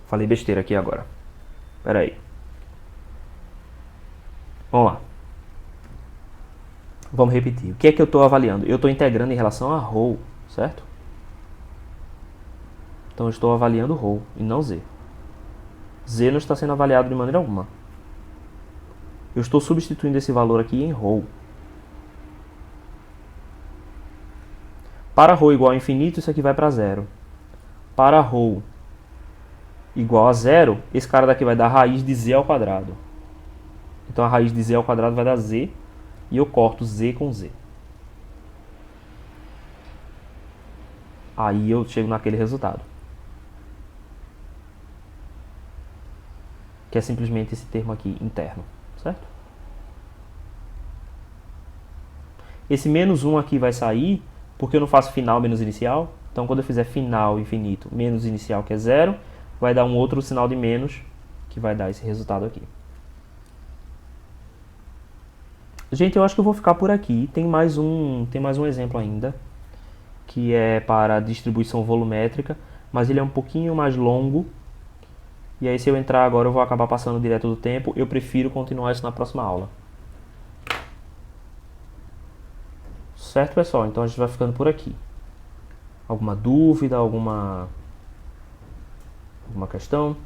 falei besteira aqui agora. Espera aí. Vamos lá. Vamos repetir. O que é que eu estou avaliando? Eu estou integrando em relação a ρ, certo? Então eu estou avaliando ρ e não z. Z não está sendo avaliado de maneira alguma. Eu estou substituindo esse valor aqui em ρ. Para ρ igual a infinito, isso aqui vai para zero. Para ρ igual a zero, esse cara daqui vai dar raiz de z ao quadrado. Então a raiz de z ao quadrado vai dar z, e eu corto z com z. Aí eu chego naquele resultado. Que é simplesmente esse termo aqui, interno, certo? Esse menos 1 aqui vai sair, porque eu não faço final menos inicial. Então quando eu fizer final infinito menos inicial, que é zero, vai dar um outro sinal de menos, que vai dar esse resultado aqui. Gente, eu acho que eu vou ficar por aqui. Tem mais um exemplo ainda, que é para distribuição volumétrica, mas ele é um pouquinho mais longo. E aí se eu entrar agora eu vou acabar passando direto do tempo. Eu prefiro continuar isso na próxima aula. Certo, pessoal? Então a gente vai ficando por aqui. Alguma dúvida, alguma questão?